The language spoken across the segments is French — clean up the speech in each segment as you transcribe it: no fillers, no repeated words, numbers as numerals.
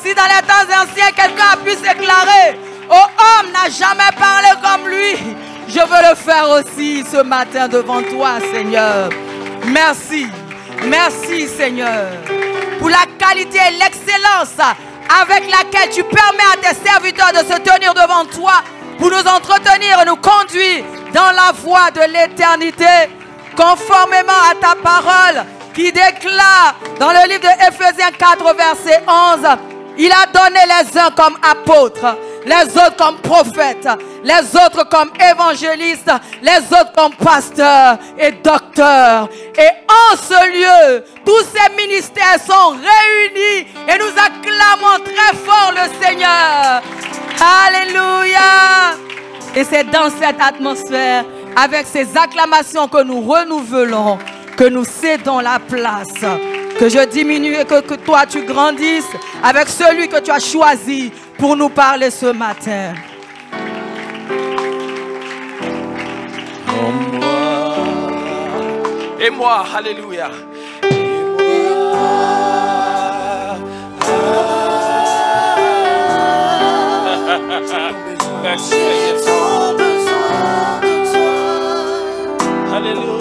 Si dans les temps anciens, quelqu'un a pu s'éclairer, oh homme n'a jamais parlé comme lui, je veux le faire aussi ce matin devant toi, Seigneur. Merci. Merci, Seigneur, pour la qualité et l'excellence avec laquelle tu permets à tes serviteurs de se tenir devant toi pour nous entretenir et nous conduire dans la voie de l'éternité, conformément à ta parole qui déclare dans le livre de Éphésiens 4, verset 11, il a donné les uns comme apôtres, les autres comme prophètes, les autres comme évangélistes, les autres comme pasteurs et docteurs. Et en ce lieu, tous ces ministères sont réunis et nous acclamons très fort le Seigneur. Alléluia. Et c'est dans cette atmosphère, avec ces acclamations que nous renouvelons, que nous cédons la place, que je diminue et que toi tu grandisses avec celui que tu as choisi pour nous parler ce matin. Oh moi, et moi, alléluia. Merci, alléluia,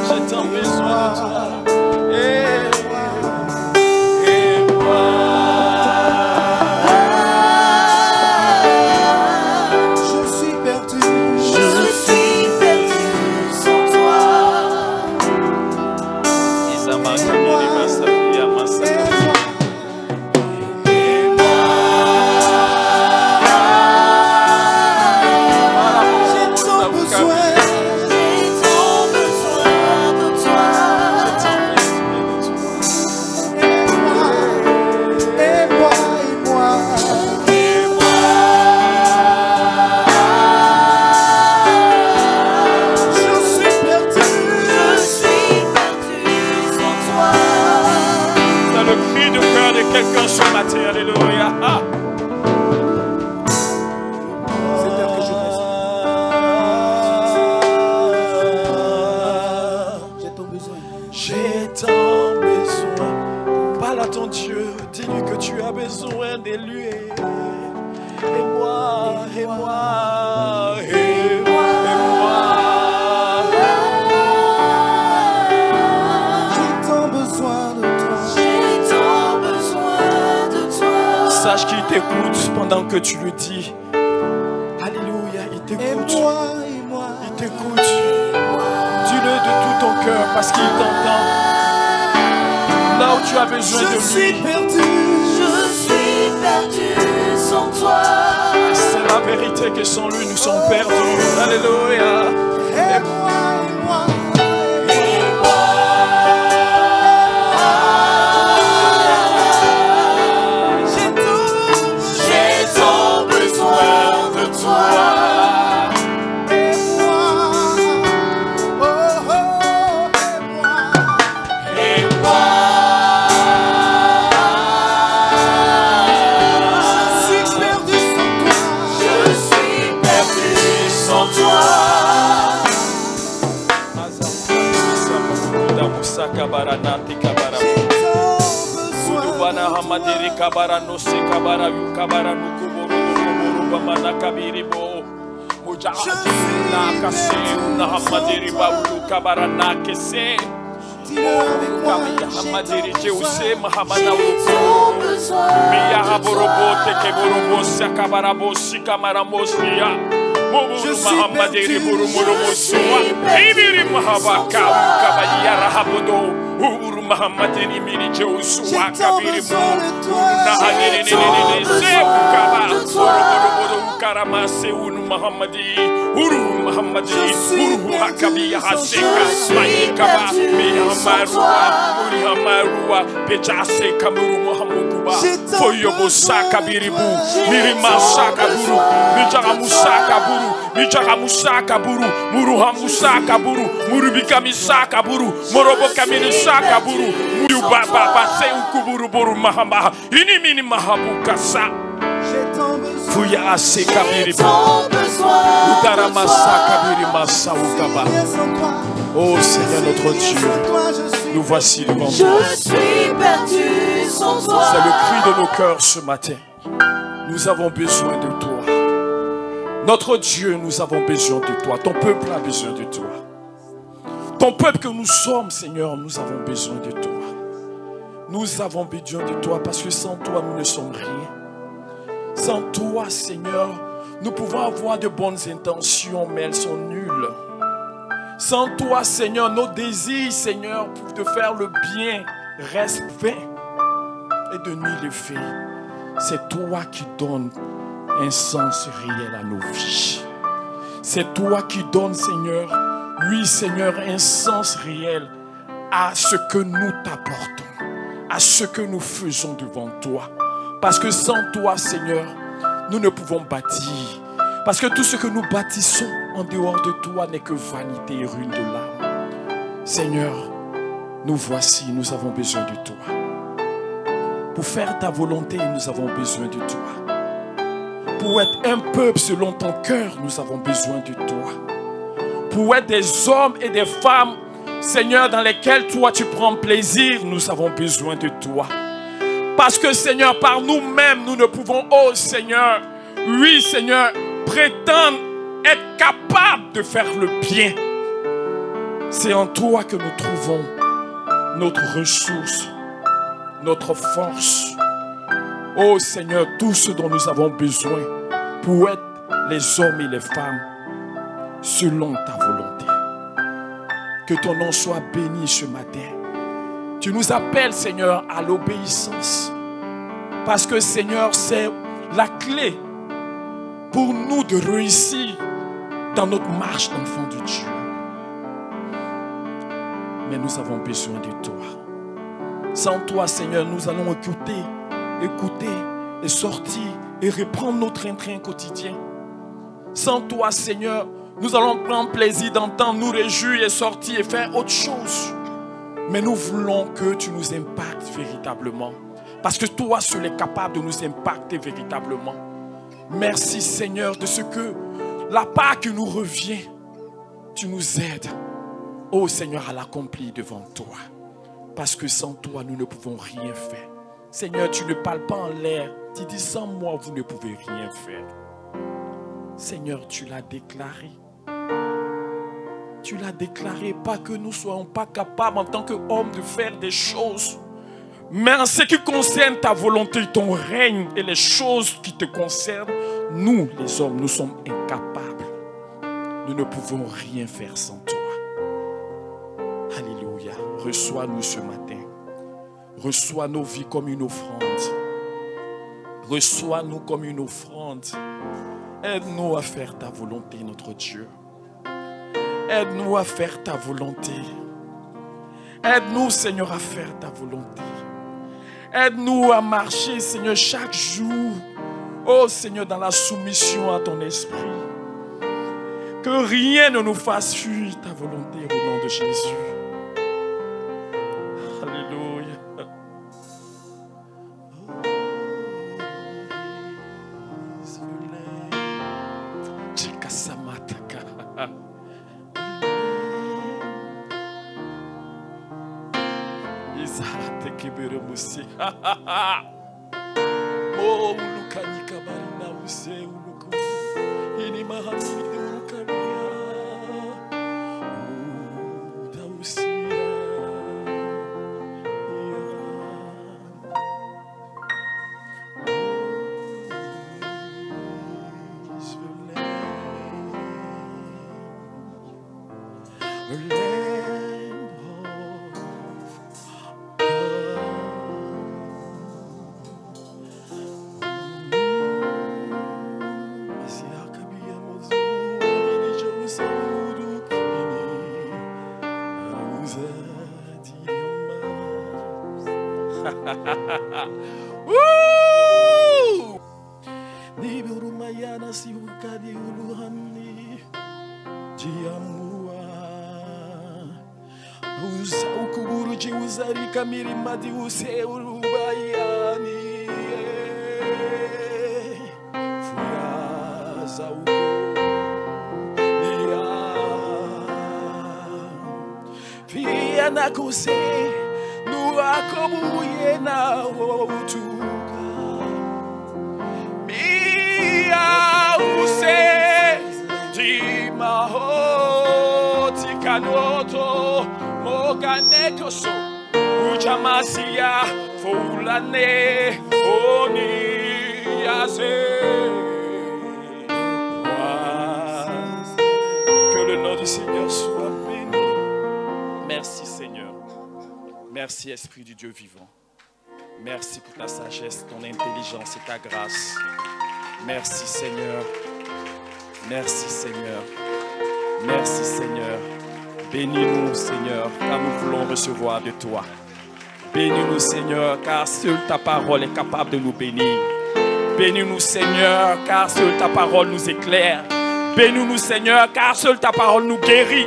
j'ai tant besoin de toi. Quelqu'un ce matin, alléluia. Seigneur, que je reste. J'ai ton besoin. J'ai tant besoin. Parle à ton Dieu. Dis-lui que tu as besoin de lui. Et moi, et moi, et moi, et moi. J'ai tant besoin de toi. Sache qu'il t'écoute pendant que tu lui dis. Alléluia, il t'écoute. Il t'écoute. Dis-le de tout ton cœur parce qu'il t'entend. Là où tu as besoin de lui. Je suis perdu sans toi. C'est la vérité que sans lui nous sommes perdus. Alléluia. Et moi. Kabaranati kabarabu Udubana hamadiri kabarano se kabarayu kabaranu kuburu bamana kabiribo Mujahidin na kase una hamadiri baulu kabarana kese Kamiya hamadiri jeuse mahamana uko Miya haborobo teke borobo se kabarabo si kamarambosnia Muburu mahamadiri buru murumosua Ibiri mahabaka ukabayara habodo Uru Muhammadini miri Joshua kabiri bu na hanene ne se ukaba uru karama se unu Muhammadi uru Muhammadi uru hakabi haseka maikaba mi hamarua pecha se kamuru Muhammaduba foyo bosaka biribu miri masaka buru mijara musaka buru mijara musaka buru muru hamusaka buru muru bikamisaka buru morobo kamini Sakaburu, Muru Baba, Seukuburu Buru Mahamba, Inimini Mahabukasa, Fuya Asekabiri, Utaramasa Kabiri Masaukaba. Oh Seigneur notre Dieu, nous voici devant toi. Je suis perdu sans toi. C'est le cri de nos cœurs ce matin. Nous avons besoin de toi. Notre Dieu, nous avons besoin de toi. Ton peuple a besoin de toi. Ton peuple que nous sommes, Seigneur, nous avons besoin de toi. Nous avons besoin de toi parce que sans toi, nous ne sommes rien. Sans toi, Seigneur, nous pouvons avoir de bonnes intentions, mais elles sont nulles. Sans toi, Seigneur, nos désirs, Seigneur, pour te faire le bien, restent vains et de nul effet. C'est toi qui donnes un sens réel à nos vies. C'est toi qui donnes, Seigneur, oui, Seigneur, un sens réel à ce que nous t'apportons, à ce que nous faisons devant toi. Parce que sans toi, Seigneur, nous ne pouvons bâtir. Parce que tout ce que nous bâtissons en dehors de toi n'est que vanité et ruine de l'âme. Seigneur, nous voici, nous avons besoin de toi. Pour faire ta volonté, nous avons besoin de toi. Pour être un peuple selon ton cœur, nous avons besoin de toi. Pour être des hommes et des femmes, Seigneur, dans lesquels toi tu prends plaisir, nous avons besoin de toi. Parce que, Seigneur, par nous-mêmes, nous ne pouvons, oh Seigneur, oui Seigneur, prétendre être capable de faire le bien. C'est en toi que nous trouvons notre ressource, notre force. Oh Seigneur, tout ce dont nous avons besoin pour être les hommes et les femmes selon ta volonté. Que ton nom soit béni ce matin. Tu nous appelles, Seigneur, à l'obéissance. Parce que, Seigneur, c'est la clé pour nous de réussir dans notre marche d'enfant de Dieu. Mais nous avons besoin de toi. Sans toi, Seigneur, nous allons écouter et sortir et reprendre notre train quotidien. Sans toi, Seigneur, nous allons prendre plaisir d'entendre, nous réjouir et sortir et faire autre chose. Mais nous voulons que tu nous impactes véritablement. Parce que toi seul es capable de nous impacter véritablement. Merci Seigneur de ce que la part qui nous revient, tu nous aides, oh Seigneur, à l'accomplir devant toi. Parce que sans toi, nous ne pouvons rien faire. Seigneur, tu ne parles pas en l'air. Tu dis sans moi, vous ne pouvez rien faire. Seigneur, tu l'as déclaré. Tu l'as déclaré, pas que nous ne soyons pas capables en tant qu'hommes de faire des choses. Mais en ce qui concerne ta volonté, ton règne et les choses qui te concernent, nous, les hommes, nous sommes incapables. Nous ne pouvons rien faire sans toi. Alléluia. Reçois-nous ce matin. Reçois nos vies comme une offrande. Reçois-nous comme une offrande. Aide-nous à faire ta volonté, notre Dieu. Aide-nous à faire ta volonté. Aide-nous, Seigneur, à faire ta volonté. Aide-nous à marcher, Seigneur, chaque jour. Oh, Seigneur, dans la soumission à ton esprit. Que rien ne nous fasse fuir ta volonté au nom de Jésus. Alléluia. Oh, ulukani kabari na use uluku. Ini mahamini de ulukania. Dausia. Niburumayana siukadi uluhani jiamua uza ukuburu jiuzari kamiri madi use urubayani fuyaza uko Fia na kuse akobuye na wotuka Mia use di mahoti kanoto moganekoso Ujamasia fulane oni yase Que le nom du Seigneur soit béni. Merci Seigneur. Merci Esprit du Dieu vivant. Merci pour ta sagesse, ton intelligence et ta grâce. Merci Seigneur. Merci Seigneur. Merci Seigneur. Bénis-nous Seigneur, car nous voulons recevoir de toi. Bénis-nous Seigneur, car seule ta parole est capable de nous bénir. Bénis-nous Seigneur, car seule ta parole nous éclaire. Bénis-nous Seigneur, car seule ta parole nous guérit.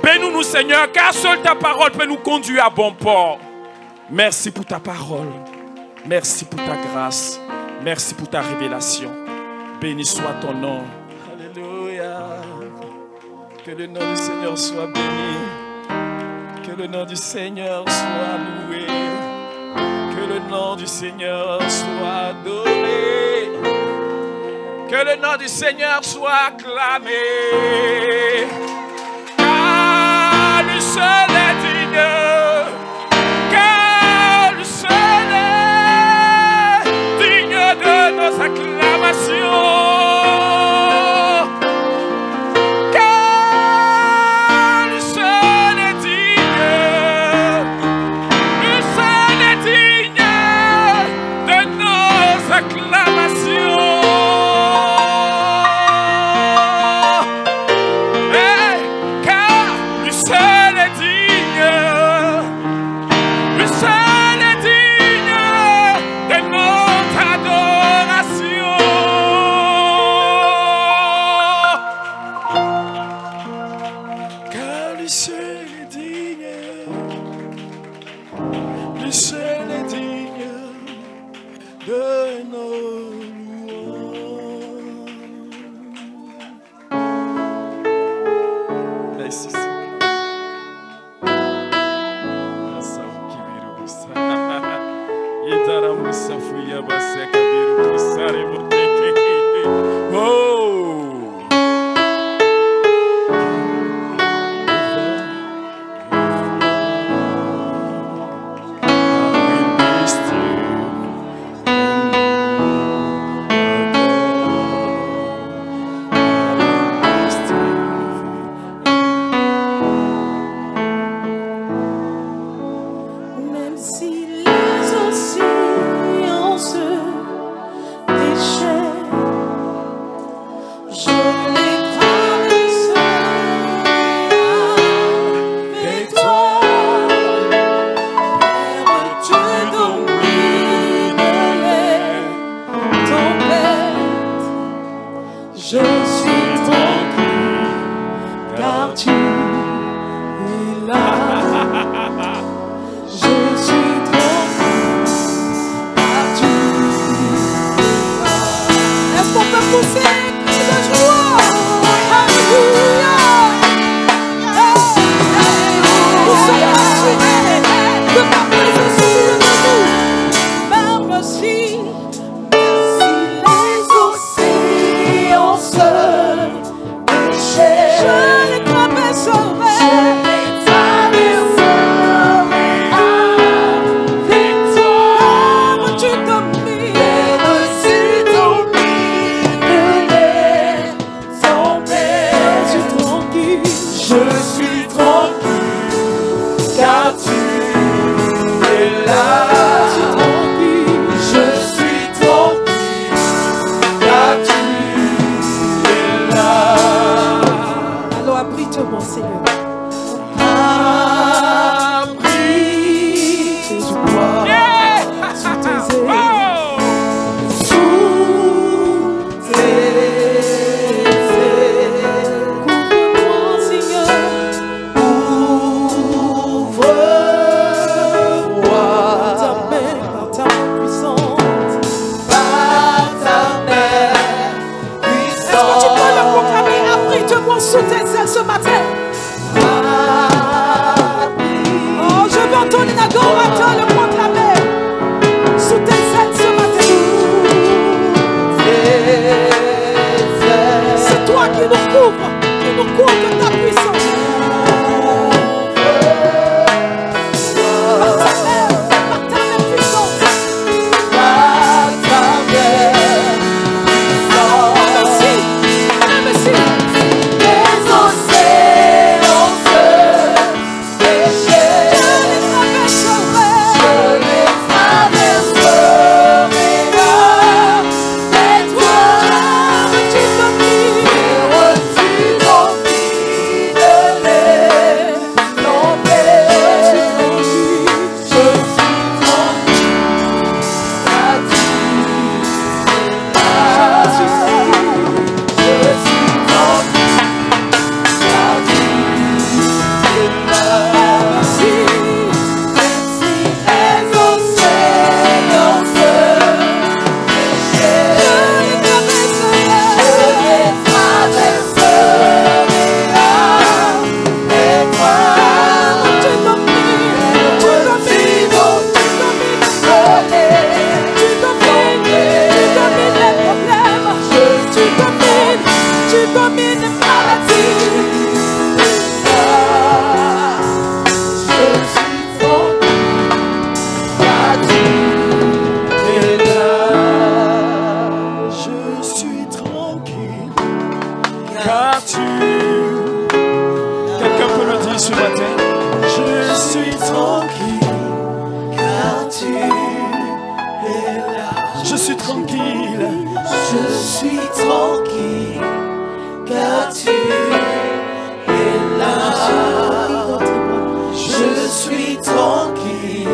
Bénis-nous Seigneur, car seule ta parole peut nous conduire à bon port. Merci pour ta parole. Merci pour ta grâce. Merci pour ta révélation. Béni soit ton nom. Alléluia. Que le nom du Seigneur soit béni. Que le nom du Seigneur soit loué. Que le nom du Seigneur soit adoré. Que le nom du Seigneur soit acclamé. Car lui seul est digne. Car lui seul est digne de nos acclamations. tranquille. Je suis tranquille, car tu es là. Je suis tranquille,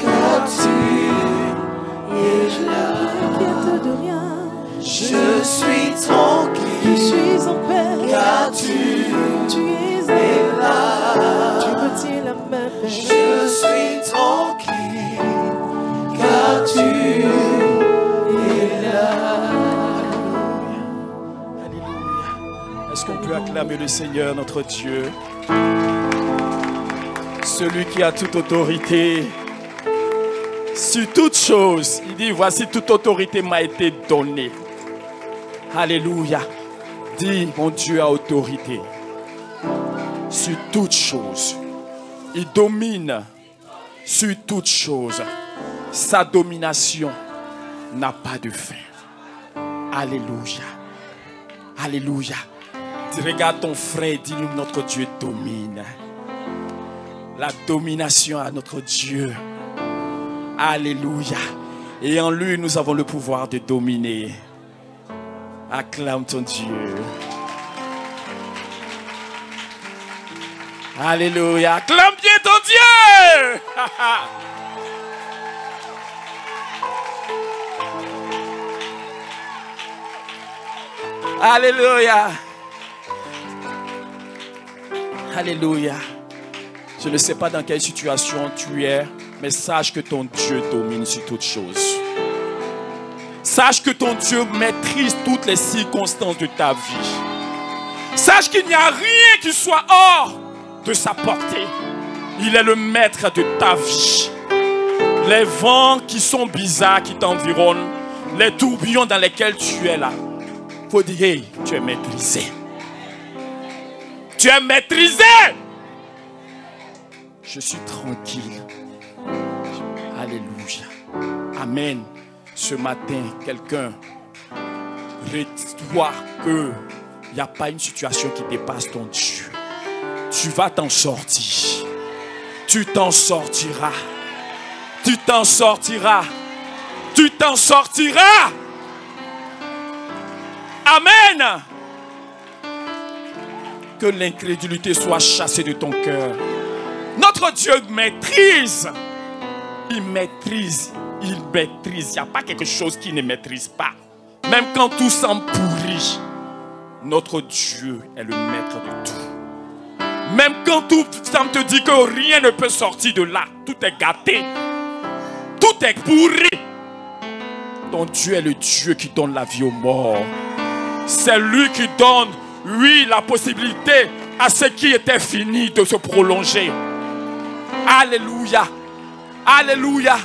car tu es là. Je suis tranquille, car tu es là. Je suis tranquille, car tu es là. Alléluia. Est-ce qu'on peut acclamer le Seigneur, notre Dieu? Celui qui a toute autorité sur toute chose. Il dit, voici toute autorité m'a été donnée. Alléluia. Dis, mon Dieu a autorité sur toute chose. Il domine sur toute chose. Sa domination n'a pas de fin. Alléluia. Alléluia. Regarde ton frère et dis-lui, notre Dieu domine. La domination à notre Dieu. Alléluia. Et en lui, nous avons le pouvoir de dominer. Acclame ton Dieu. Alléluia. Acclame bien ton Dieu. Alléluia. Alléluia. Je ne sais pas dans quelle situation tu es, mais sache que ton Dieu domine sur toutes choses. Sache que ton Dieu maîtrise toutes les circonstances de ta vie. Sache qu'il n'y a rien qui soit hors de sa portée. Il est le maître de ta vie. Les vents qui sont bizarres, qui t'environnent, les tourbillons dans lesquels tu es là, il faut dire, hey, tu es maîtrisé. Tu es maîtrisé. Je suis tranquille. Alléluia. Amen. Ce matin, quelqu'un retrouve qu'il n'y a pas une situation qui dépasse ton Dieu. Tu vas t'en sortir. Tu t'en sortiras. Tu t'en sortiras. Tu t'en sortiras. Amen. Que l'incrédulité soit chassée de ton cœur. Notre Dieu maîtrise. Il maîtrise. Il maîtrise. Il n'y a pas quelque chose qu'il ne maîtrise pas. Même quand tout semble pourri, notre Dieu est le maître de tout. Même quand tout semble te dire que rien ne peut sortir de là, tout est gâté, tout est pourri, ton Dieu est le Dieu qui donne la vie aux morts. C'est lui qui donne, oui, la possibilité à ce qui était fini de se prolonger. Alléluia. Alléluia.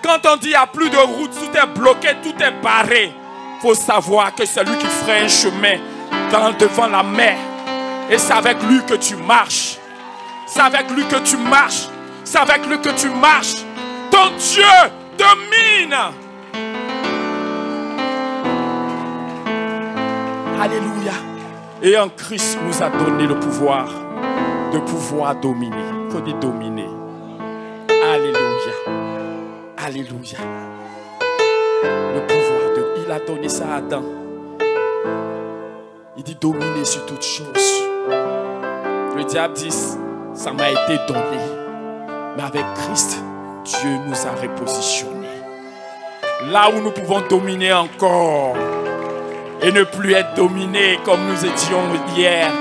Quand on dit qu'il n'y a plus de route, tout est bloqué, tout est barré, il faut savoir que c'est lui qui ferait un chemin devant la mer. Et c'est avec lui que tu marches. C'est avec lui que tu marches. C'est avec lui que tu marches. Ton Dieu domine. Alléluia. Et en Christ nous a donné le pouvoir de pouvoir dominer. Il faut dire dominer. Alléluia. Alléluia. Le pouvoir de... Il a donné ça à Adam. Il dit dominer sur toutes choses. Le diable dit, ça m'a été donné. Mais avec Christ, Dieu nous a repositionnés. Là où nous pouvons dominer encore. Et ne plus être dominés comme nous étions hier.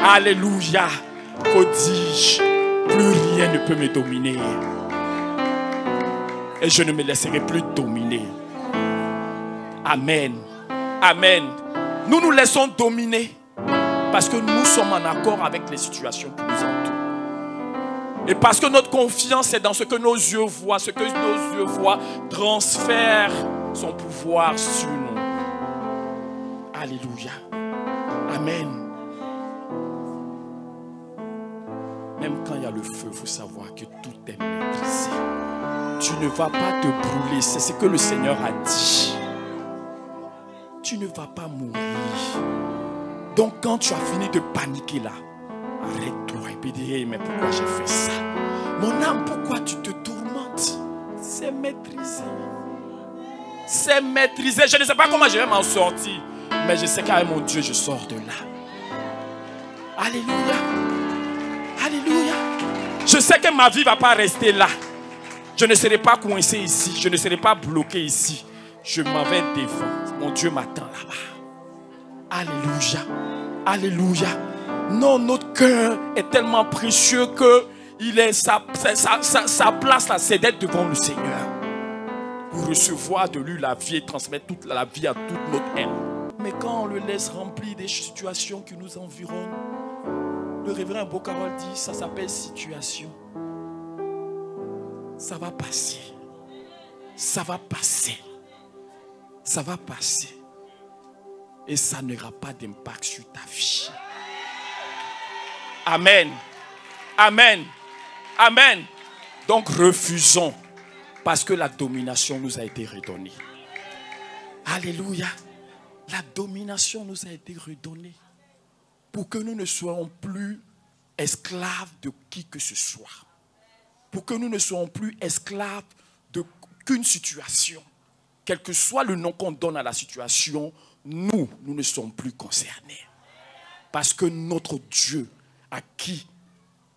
Alléluia. Faut dire, plus rien ne peut me dominer. Et je ne me laisserai plus dominer. Amen. Amen. Nous nous laissons dominer parce que nous sommes en accord avec les situations qui nous entourent. Et parce que notre confiance est dans ce que nos yeux voient, ce que nos yeux voient transfère son pouvoir sur nous. Alléluia. Amen. Même quand il y a le feu, il faut savoir que tout est maîtrisé. Tu ne vas pas te brûler, c'est ce que le Seigneur a dit. Tu ne vas pas mourir. Donc quand tu as fini de paniquer là, arrête-toi et puis dis, hey, mais pourquoi j'ai fait ça? Mon âme, pourquoi tu te tourmentes? C'est maîtrisé. C'est maîtrisé. Je ne sais pas comment je vais m'en sortir. Mais je sais qu'avec mon Dieu, je sors de là. Alléluia. Alléluia. Je sais que ma vie ne va pas rester là. Je ne serai pas coincé ici. Je ne serai pas bloqué ici. Je m'en vais devant. Mon Dieu m'attend là-bas. Alléluia. Alléluia. Non, notre cœur est tellement précieux que sa place là, c'est d'être devant le Seigneur. Pour recevoir de lui la vie et transmettre toute la vie à toute notre âme. Mais quand on le laisse remplir des situations qui nous environnent, le révérend Bocarol dit, ça s'appelle situation. Ça va passer. Ça va passer. Ça va passer. Et ça n'aura pas d'impact sur ta vie. Amen. Amen. Amen. Donc refusons. Parce que la domination nous a été redonnée. Alléluia. La domination nous a été redonnée. Pour que nous ne soyons plus esclaves de qui que ce soit. Pour que nous ne soyons plus esclaves d'aucune situation. Quel que soit le nom qu'on donne à la situation, nous ne sommes plus concernés. Parce que notre Dieu, à qui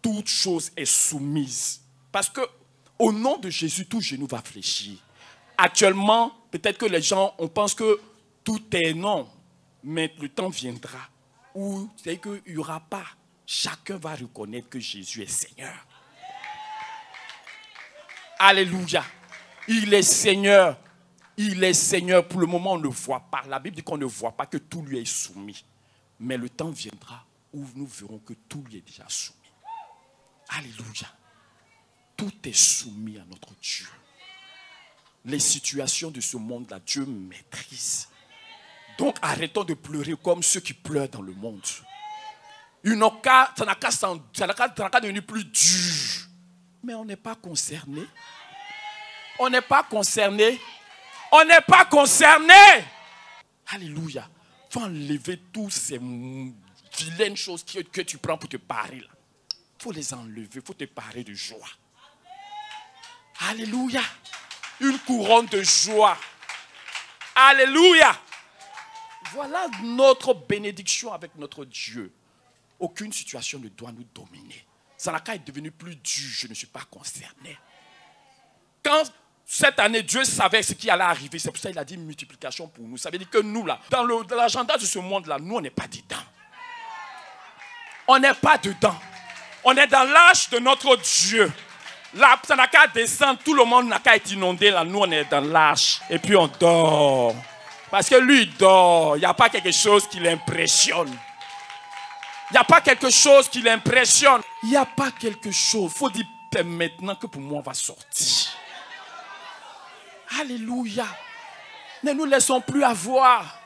toute chose est soumise. Parce que au nom de Jésus, tout genou va fléchir. Actuellement, peut-être que les gens, on pense que tout est non. Mais le temps viendra où c'est qu'il n'y aura pas. Chacun va reconnaître que Jésus est Seigneur. Alléluia. Il est Seigneur. Il est Seigneur. Pour le moment, on ne le voit pas. La Bible dit qu'on ne voit pas que tout lui est soumis. Mais le temps viendra où nous verrons que tout lui est déjà soumis. Alléluia. Tout est soumis à notre Dieu. Les situations de ce monde-là, Dieu maîtrise. Donc arrêtons de pleurer comme ceux qui pleurent dans le monde. Ça n'a qu'à devenir plus dur. Mais on n'est pas concerné. On n'est pas concerné. On n'est pas concerné. Alléluia. Il faut enlever tous ces vilaines choses que tu prends pour te parer. Il faut les enlever. Il faut te parer de joie. Alléluia. Une couronne de joie. Alléluia. Voilà notre bénédiction avec notre Dieu. Aucune situation ne doit nous dominer. Ça n'a qu'à être devenu plus dur. Je ne suis pas concerné. Quand cette année, Dieu savait ce qui allait arriver. C'est pour ça qu'il a dit multiplication pour nous. Ça veut dire que nous, là, dans l'agenda de ce monde-là, nous, on n'est pas dedans. On n'est pas dedans. On est dans l'âge de notre Dieu. Là, ça n'a qu'à descendre. Tout le monde n'a qu'à être inondé. Là, nous, on est dans l'âge. Et puis, on dort. Parce que lui, il dort. Il n'y a pas quelque chose qui l'impressionne. Il n'y a pas quelque chose qui l'impressionne. Il n'y a pas quelque chose. Il faut dire maintenant que pour moi, on va sortir. Alléluia. Ne nous laissons plus avoir.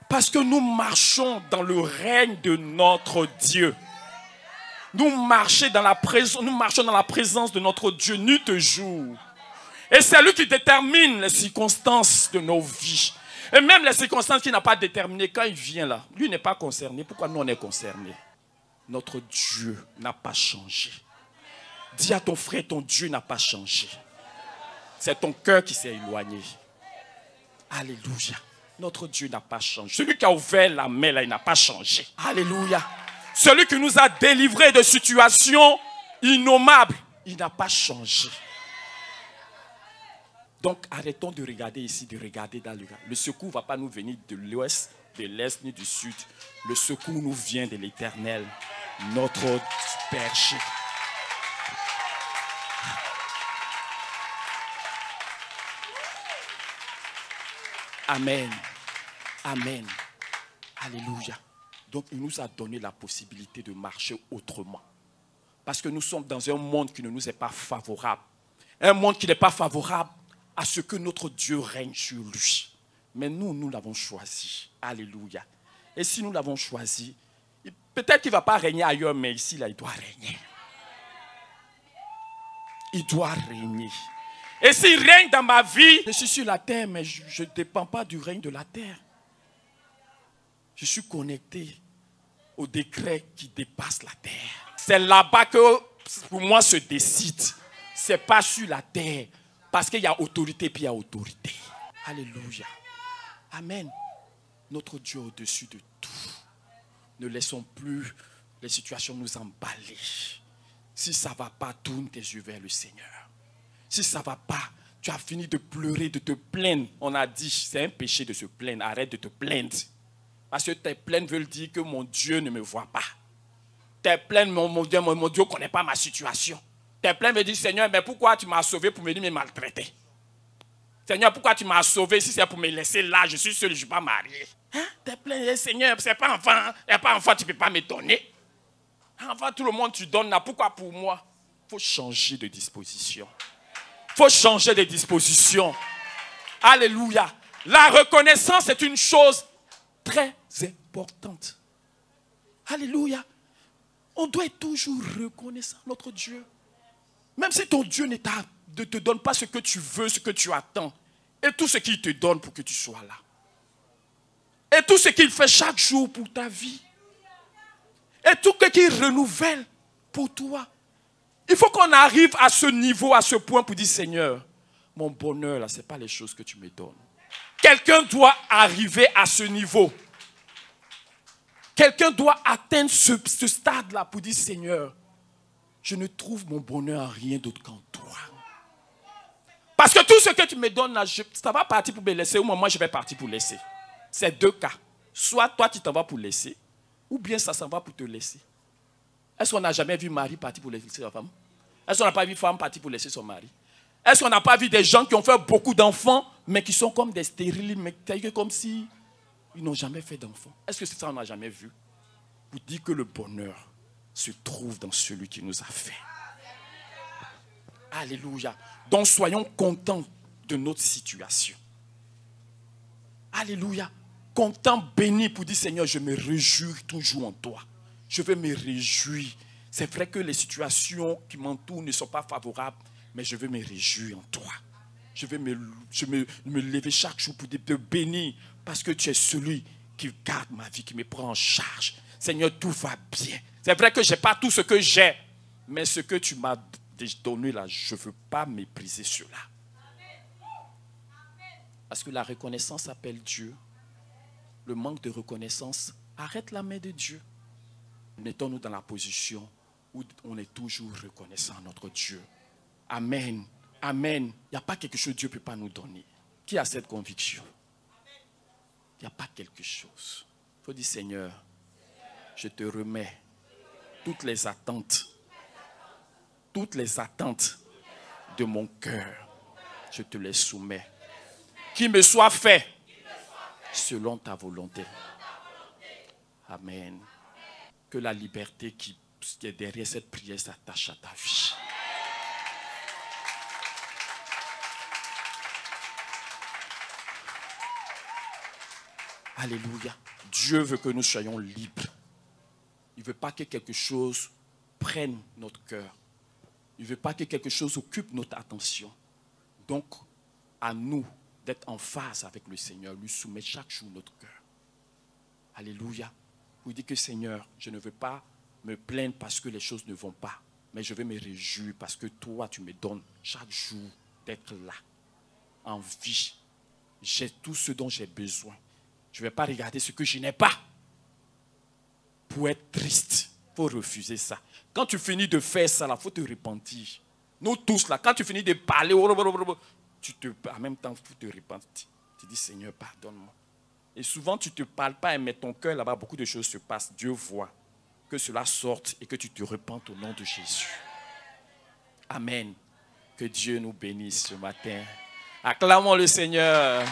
Parce que nous marchons dans le règne de notre Dieu. Nous marchons dans la présence de notre Dieu nuit et jour. Et c'est lui qui détermine les circonstances de nos vies. Et même les circonstances qu'il n'a pas déterminées, quand il vient là, lui n'est pas concerné. Pourquoi nous on est concernés? Notre Dieu n'a pas changé. Dis à ton frère, ton Dieu n'a pas changé. C'est ton cœur qui s'est éloigné. Alléluia. Notre Dieu n'a pas changé. Celui qui a ouvert la main là, il n'a pas changé. Alléluia. Celui qui nous a délivrés de situations innommables, il n'a pas changé. Donc arrêtons de regarder ici, de regarder dans le regard. Le secours ne va pas nous venir de l'ouest, de l'est ni du sud. Le secours nous vient de l'Éternel, notre berger. Amen. Amen. Alléluia. Donc il nous a donné la possibilité de marcher autrement. Parce que nous sommes dans un monde qui ne nous est pas favorable. Un monde qui n'est pas favorable à ce que notre Dieu règne sur lui. Mais nous l'avons choisi. Alléluia. Et si nous l'avons choisi, peut-être qu'il ne va pas régner ailleurs, mais ici, là, il doit régner. Il doit régner. Et s'il règne dans ma vie, je suis sur la terre, mais je ne dépends pas du règne de la terre. Je suis connecté au décret qui dépasse la terre. C'est là-bas que, pour moi, se décide. Ce n'est pas sur la terre. Parce qu'il y a autorité, puis il y a autorité. Alléluia. Amen. Notre Dieu au-dessus de tout. Ne laissons plus les situations nous emballer. Si ça ne va pas, tourne tes yeux vers le Seigneur. Si ça ne va pas, tu as fini de pleurer, de te plaindre. On a dit, c'est un péché de se plaindre. Arrête de te plaindre. Parce que tes plaintes veulent dire que mon Dieu ne me voit pas. Tes plaintes, mon Dieu ne connaît pas ma situation. Tes plaintes veulent dire, Seigneur, mais pourquoi tu m'as sauvé pour me dire me maltraiter? Seigneur, pourquoi tu m'as sauvé si c'est pour me laisser là, je suis seul, je ne suis pas marié. Hein? Tes plaintes, Seigneur, c'est pas enfant. Il n'y a pas enfant, tu ne peux pas me donner. Enfin, tout le monde, tu donnes là. Pourquoi pour moi? Il faut changer de disposition. Il faut changer de disposition. Alléluia. La reconnaissance est une chose très importante. Alléluia. On doit être toujours reconnaissant à notre Dieu. Même si ton Dieu ne te donne pas ce que tu veux, ce que tu attends. Et tout ce qu'il te donne pour que tu sois là. Et tout ce qu'il fait chaque jour pour ta vie. Et tout ce qu'il renouvelle pour toi. Il faut qu'on arrive à ce niveau, à ce point pour dire, Seigneur, mon bonheur, là, ce n'est pas les choses que tu me donnes. Quelqu'un doit arriver à ce niveau. Quelqu'un doit atteindre ce stade-là pour dire, Seigneur, je ne trouve mon bonheur en rien d'autre qu'en toi. Parce que tout ce que tu me donnes, là, ça va partir pour me laisser ou moi je vais partir pour laisser. C'est deux cas. Soit toi tu t'en vas pour laisser, ou bien ça s'en va pour te laisser. Est-ce qu'on n'a jamais vu Marie partir pour laisser sa femme? Est-ce qu'on n'a pas vu femme partir pour laisser son mari? Est-ce qu'on n'a pas vu des gens qui ont fait beaucoup d'enfants, mais qui sont comme des stériles, mais comme si ils n'ont jamais fait d'enfants? Est-ce que c'est ça on n'a jamais vu? Vous dites que le bonheur se trouve dans celui qui nous a fait. Alléluia. Donc soyons contents de notre situation. Alléluia. Contents, bénis pour dire, Seigneur, je me réjouis toujours en toi. Je veux me réjouir. C'est vrai que les situations qui m'entourent ne sont pas favorables, mais je veux me réjouir en toi. Je veux me lever chaque jour pour te bénir, parce que tu es celui qui garde ma vie, qui me prend en charge. Seigneur, tout va bien. C'est vrai que je n'ai pas tout ce que j'ai, mais ce que tu m'as donné là, je ne veux pas mépriser cela. Parce que la reconnaissance appelle Dieu. Le manque de reconnaissance arrête la main de Dieu. Mettons-nous dans la position où on est toujours reconnaissant à notre Dieu. Amen. Amen. Il n'y a pas quelque chose que Dieu ne peut pas nous donner. Qui a cette conviction? Il n'y a pas quelque chose. Il faut dire, Seigneur, je te remets toutes les attentes de mon cœur. Je te les soumets. Qu'il me soit fait selon ta volonté. Amen. Que la liberté qui est derrière cette prière s'attache à ta vie. Alléluia. Dieu veut que nous soyons libres. Il ne veut pas que quelque chose prenne notre cœur. Il ne veut pas que quelque chose occupe notre attention. Donc, à nous d'être en phase avec le Seigneur, lui soumettre chaque jour notre cœur. Alléluia. Vous dites que Seigneur, je ne veux pas me plaindre parce que les choses ne vont pas, mais je veux me réjouir parce que toi, tu me donnes chaque jour d'être là, en vie. J'ai tout ce dont j'ai besoin. Je ne vais pas regarder ce que je n'ai pas. Pour être triste, il faut refuser ça. Quand tu finis de faire ça, il faut te repentir. Nous tous, là, quand tu finis de parler, en même temps, il faut te repentir. Tu dis, Seigneur, pardonne-moi. Et souvent, tu ne te parles pas, mais ton cœur, là-bas, beaucoup de choses se passent. Dieu voit que cela sorte et que tu te repentes au nom de Jésus. Amen. Que Dieu nous bénisse ce matin. Acclamons le Seigneur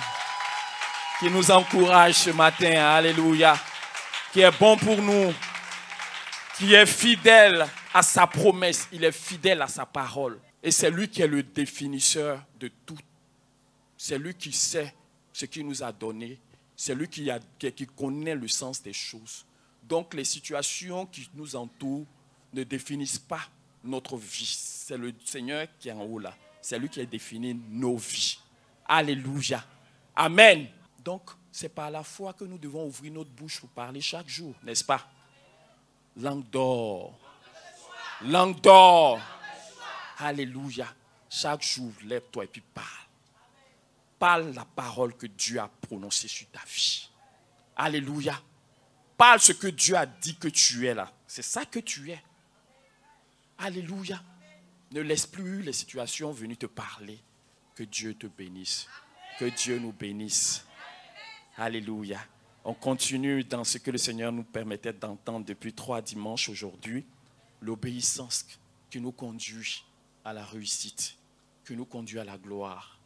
qui nous encourage ce matin. Alléluia. Qui est bon pour nous. Qui est fidèle à sa promesse. Il est fidèle à sa parole. Et c'est lui qui est le définisseur de tout. C'est lui qui sait ce qu'il nous a donné. C'est lui qui connaît le sens des choses. Donc les situations qui nous entourent ne définissent pas notre vie. C'est le Seigneur qui est en haut là. C'est lui qui a défini nos vies. Alléluia. Amen. Donc c'est par la foi que nous devons ouvrir notre bouche pour parler chaque jour, n'est-ce pas? Langue d'or. Langue d'or. Alléluia. Chaque jour, lève-toi et puis parle. Parle la parole que Dieu a prononcée sur ta vie. Alléluia. Parle ce que Dieu a dit que tu es là. C'est ça que tu es. Alléluia. Ne laisse plus les situations venir te parler. Que Dieu te bénisse. Que Dieu nous bénisse. Alléluia. On continue dans ce que le Seigneur nous permettait d'entendre depuis 3 dimanches aujourd'hui. L'obéissance qui nous conduit à la réussite, qui nous conduit à la gloire.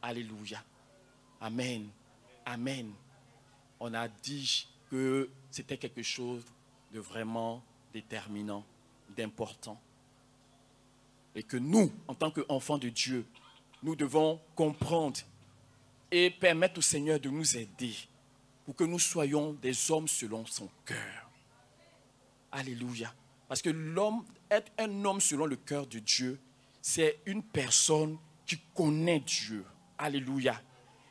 Alléluia. Amen. Amen. On a dit que c'était quelque chose de vraiment déterminant, d'important. Et que nous, en tant qu'enfants de Dieu, nous devons comprendre et permettre au Seigneur de nous aider pour que nous soyons des hommes selon son cœur. Alléluia. Parce que être un homme selon le cœur de Dieu, c'est une personne qui connaît Dieu. Alléluia.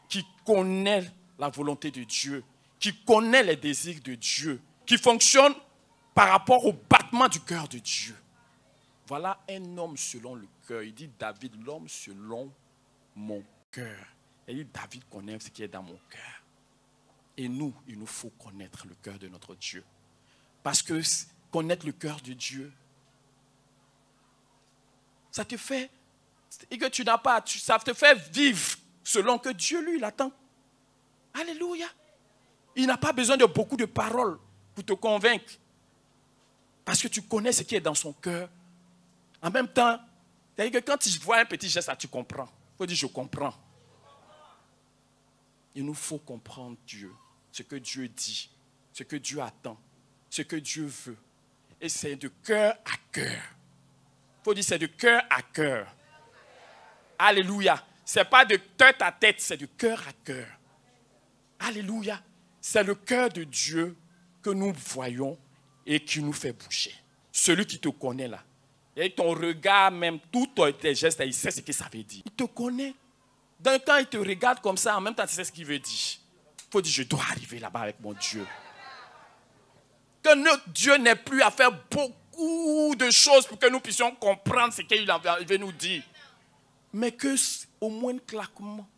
Qui connaît la volonté de Dieu, qui connaît les désirs de Dieu, qui fonctionne par rapport au battement du cœur de Dieu. Voilà un homme selon le cœur. Il dit David, l'homme selon mon cœur. Il dit David connaît ce qui est dans mon cœur. Et nous, il nous faut connaître le cœur de notre Dieu. Parce que connaître le cœur de Dieu, ça te fait, et que tu n'as pas, ça te fait vivre selon que Dieu, lui, il attend. Alléluia. Il n'a pas besoin de beaucoup de paroles pour te convaincre. Parce que tu connais ce qui est dans son cœur. En même temps, c'est-à-dire que quand tu vois un petit geste, tu comprends. Il faut dire, je comprends. Il nous faut comprendre Dieu, ce que Dieu dit, ce que Dieu attend, ce que Dieu veut. Et c'est de cœur à cœur. Il faut dire, c'est de cœur à cœur. Alléluia. Ce n'est pas de tête à tête, c'est de cœur à cœur. Alléluia. C'est le cœur de Dieu que nous voyons et qui nous fait bouger. Celui qui te connaît là. Et ton regard, même tous tes gestes, il sait ce que ça veut dire. Il te connaît. Quand il te regarde comme ça, en même temps, tu sais ce qu'il veut dire. Il faut dire, je dois arriver là-bas avec mon Dieu. Que notre Dieu n'ait plus à faire beaucoup de choses pour que nous puissions comprendre ce qu'il veut nous dire. Mais que au moins claquement,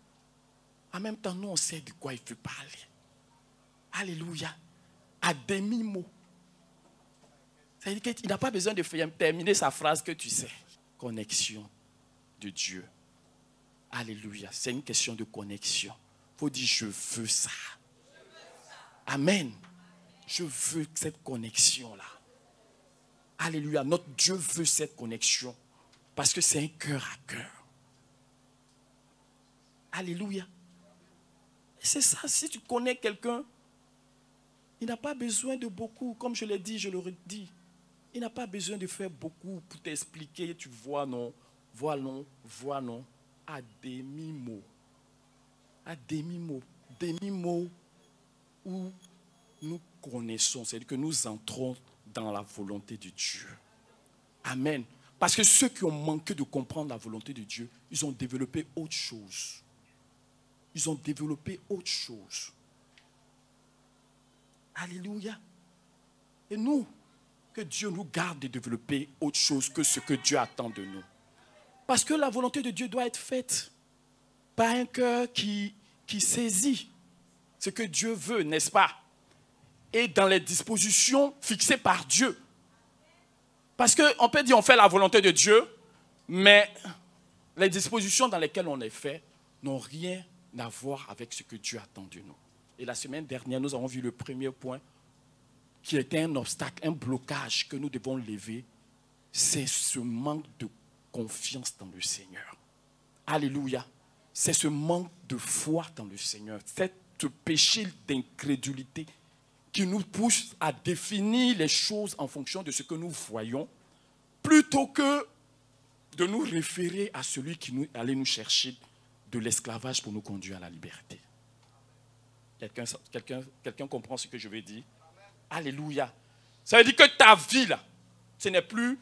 en même temps, nous, on sait de quoi il veut parler. Alléluia. À demi-mot. C'est-à-dire qu'il n'a pas besoin de terminer sa phrase que tu sais. Connexion de Dieu. Alléluia. C'est une question de connexion. Il faut dire, je veux ça. Amen. Je veux cette connexion-là. Alléluia. Notre Dieu veut cette connexion. Parce que c'est un cœur à cœur. Alléluia. Et c'est ça. Si tu connais quelqu'un, il n'a pas besoin de beaucoup. Comme je l'ai dit, je le redis. Il n'a pas besoin de faire beaucoup pour t'expliquer. Tu vois, non. Vois, non. Vois, non. À demi-mot. À demi-mot. Demi-mot où nous connaissons. C'est-à-dire que nous entrons dans la volonté de Dieu. Amen. Parce que ceux qui ont manqué de comprendre la volonté de Dieu, ils ont développé autre chose. Ils ont développé autre chose. Alléluia. Et nous, que Dieu nous garde de développer autre chose que ce que Dieu attend de nous. Parce que la volonté de Dieu doit être faite par un cœur qui saisit ce que Dieu veut, n'est-ce pas? Et dans les dispositions fixées par Dieu. Parce qu'on peut dire on fait la volonté de Dieu, mais les dispositions dans lesquelles on est fait n'ont rien à voir avec ce que Dieu attend de nous. Et la semaine dernière, nous avons vu le premier point qui était un obstacle, un blocage que nous devons lever. C'est ce manque de confiance dans le Seigneur. Alléluia. C'est ce manque de foi dans le Seigneur. C'est ce péché d'incrédulité qui nous pousse à définir les choses en fonction de ce que nous voyons, plutôt que de nous référer à celui qui allait nous chercher de l'esclavage pour nous conduire à la liberté. Quelqu'un comprend ce que je veux dire? Alléluia. Ça veut dire que ta vie, là, ce n'est plus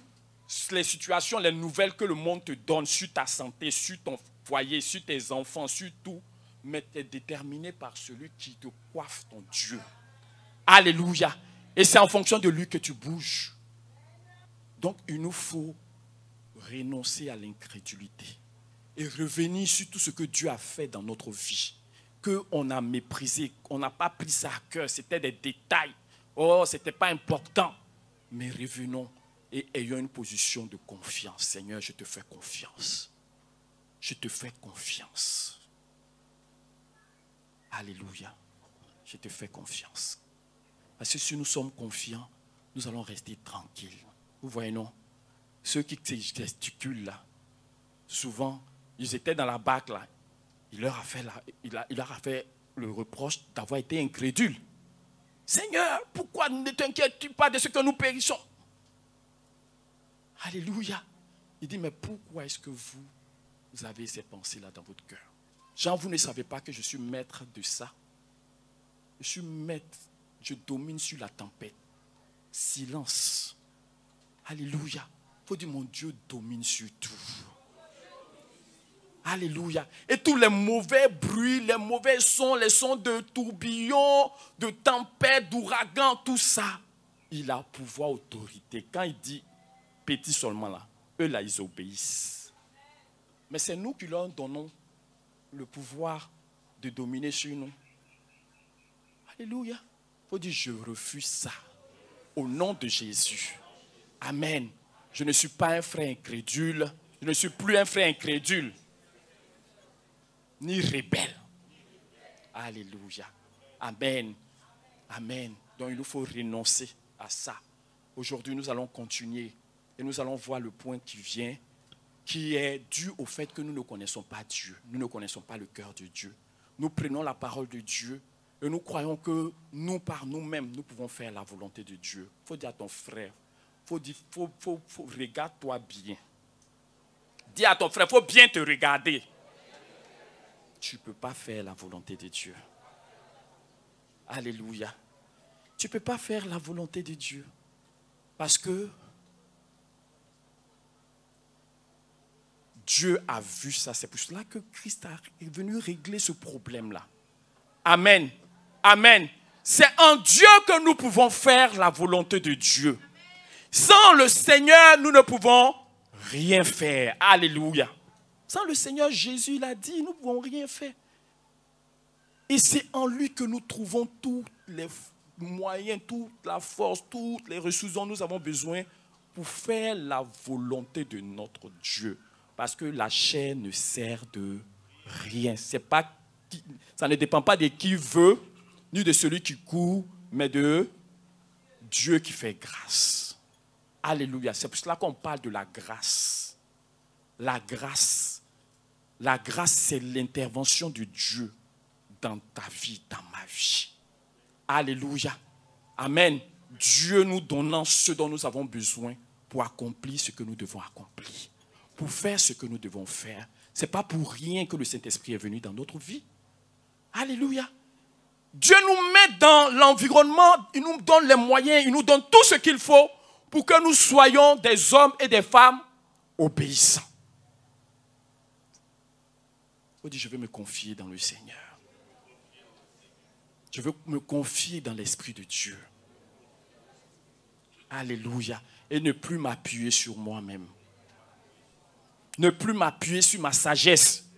les situations, les nouvelles que le monde te donne sur ta santé, sur ton foyer, sur tes enfants, sur tout, mais tu es déterminé par celui qui te coiffe, ton Dieu. Alléluia. Et c'est en fonction de lui que tu bouges. Donc, il nous faut renoncer à l'incrédulité. et revenir sur tout ce que Dieu a fait dans notre vie, qu'on a méprisé, qu'on n'a pas pris ça à cœur, c'était des détails, oh, ce n'était pas important. Mais revenons et ayons une position de confiance. Seigneur, je te fais confiance. Je te fais confiance. Alléluia. Je te fais confiance. Parce que si nous sommes confiants, nous allons rester tranquilles. Vous voyez, non? Ceux qui gesticulent là, souvent, ils étaient dans la barque là. Il leur a fait le reproche d'avoir été incrédule. Seigneur, pourquoi ne t'inquiètes-tu pas de ce que nous périssons? Alléluia. Il dit, mais pourquoi est-ce que vous avez ces pensées-là dans votre cœur? Jean, vous ne savez pas que je suis maître de ça. Je suis maître, je domine sur la tempête. Silence. Alléluia. Il faut dire, mon Dieu domine sur tout. Alléluia. Et tous les mauvais bruits, les mauvais sons, les sons de tourbillons, de tempêtes, d'ouragans, tout ça, il a pouvoir, autorité. Quand il dit petit seulement là, eux là, ils obéissent. Mais c'est nous qui leur donnons le pouvoir de dominer sur nous. Alléluia. Il faut dire, je refuse ça. Au nom de Jésus. Amen. Je ne suis pas un frère incrédule. Je ne suis plus un frère incrédule. Ni rebelle. Alléluia. Amen. Amen. Donc il nous faut renoncer à ça. Aujourd'hui, nous allons continuer et nous allons voir le point qui vient, qui est dû au fait que nous ne connaissons pas Dieu. Nous ne connaissons pas le cœur de Dieu. Nous prenons la parole de Dieu et nous croyons que nous, par nous-mêmes, nous pouvons faire la volonté de Dieu. Il faut dire à ton frère, regarde-toi bien. Dis à ton frère, il faut bien te regarder. Tu ne peux pas faire la volonté de Dieu. Alléluia. Tu ne peux pas faire la volonté de Dieu. Parce que Dieu a vu ça. C'est pour cela que Christ est venu régler ce problème-là. Amen. Amen. C'est en Dieu que nous pouvons faire la volonté de Dieu. Sans le Seigneur, nous ne pouvons rien faire. Alléluia. Sans le Seigneur, Jésus l'a dit, nous ne pouvons rien faire. Et c'est en lui que nous trouvons tous les moyens, toute la force, toutes les ressources dont nous avons besoin pour faire la volonté de notre Dieu. Parce que la chair ne sert de rien. Ça ne dépend pas de qui veut, ni de celui qui court, mais de Dieu qui fait grâce. Alléluia. C'est pour cela qu'on parle de la grâce. La grâce. La grâce, c'est l'intervention de Dieu dans ta vie, dans ma vie. Alléluia. Amen. Dieu nous donnant ce dont nous avons besoin pour accomplir ce que nous devons accomplir. Pour faire ce que nous devons faire. Ce n'est pas pour rien que le Saint-Esprit est venu dans notre vie. Alléluia. Dieu nous met dans l'environnement, il nous donne les moyens, il nous donne tout ce qu'il faut pour que nous soyons des hommes et des femmes obéissants. On dit, je veux me confier dans le Seigneur. Je veux me confier dans l'Esprit de Dieu. Alléluia. Et ne plus m'appuyer sur moi-même. Ne plus m'appuyer sur ma sagesse,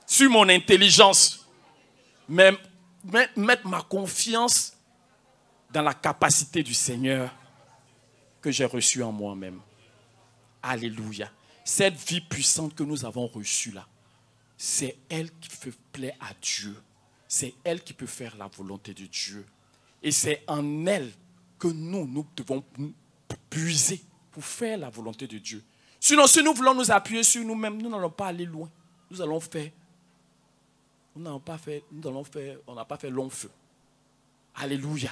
sur mon intelligence, mais mettre ma confiance dans la capacité du Seigneur que j'ai reçue en moi-même. Alléluia. Cette vie puissante que nous avons reçue là, c'est elle qui fait plaire à Dieu. C'est elle qui peut faire la volonté de Dieu. Et c'est en elle que nous devons puiser pour faire la volonté de Dieu. Sinon, si nous voulons nous appuyer sur nous-mêmes, nous n'allons pas aller loin. Nous allons faire, on n'a pas fait long feu. Alléluia.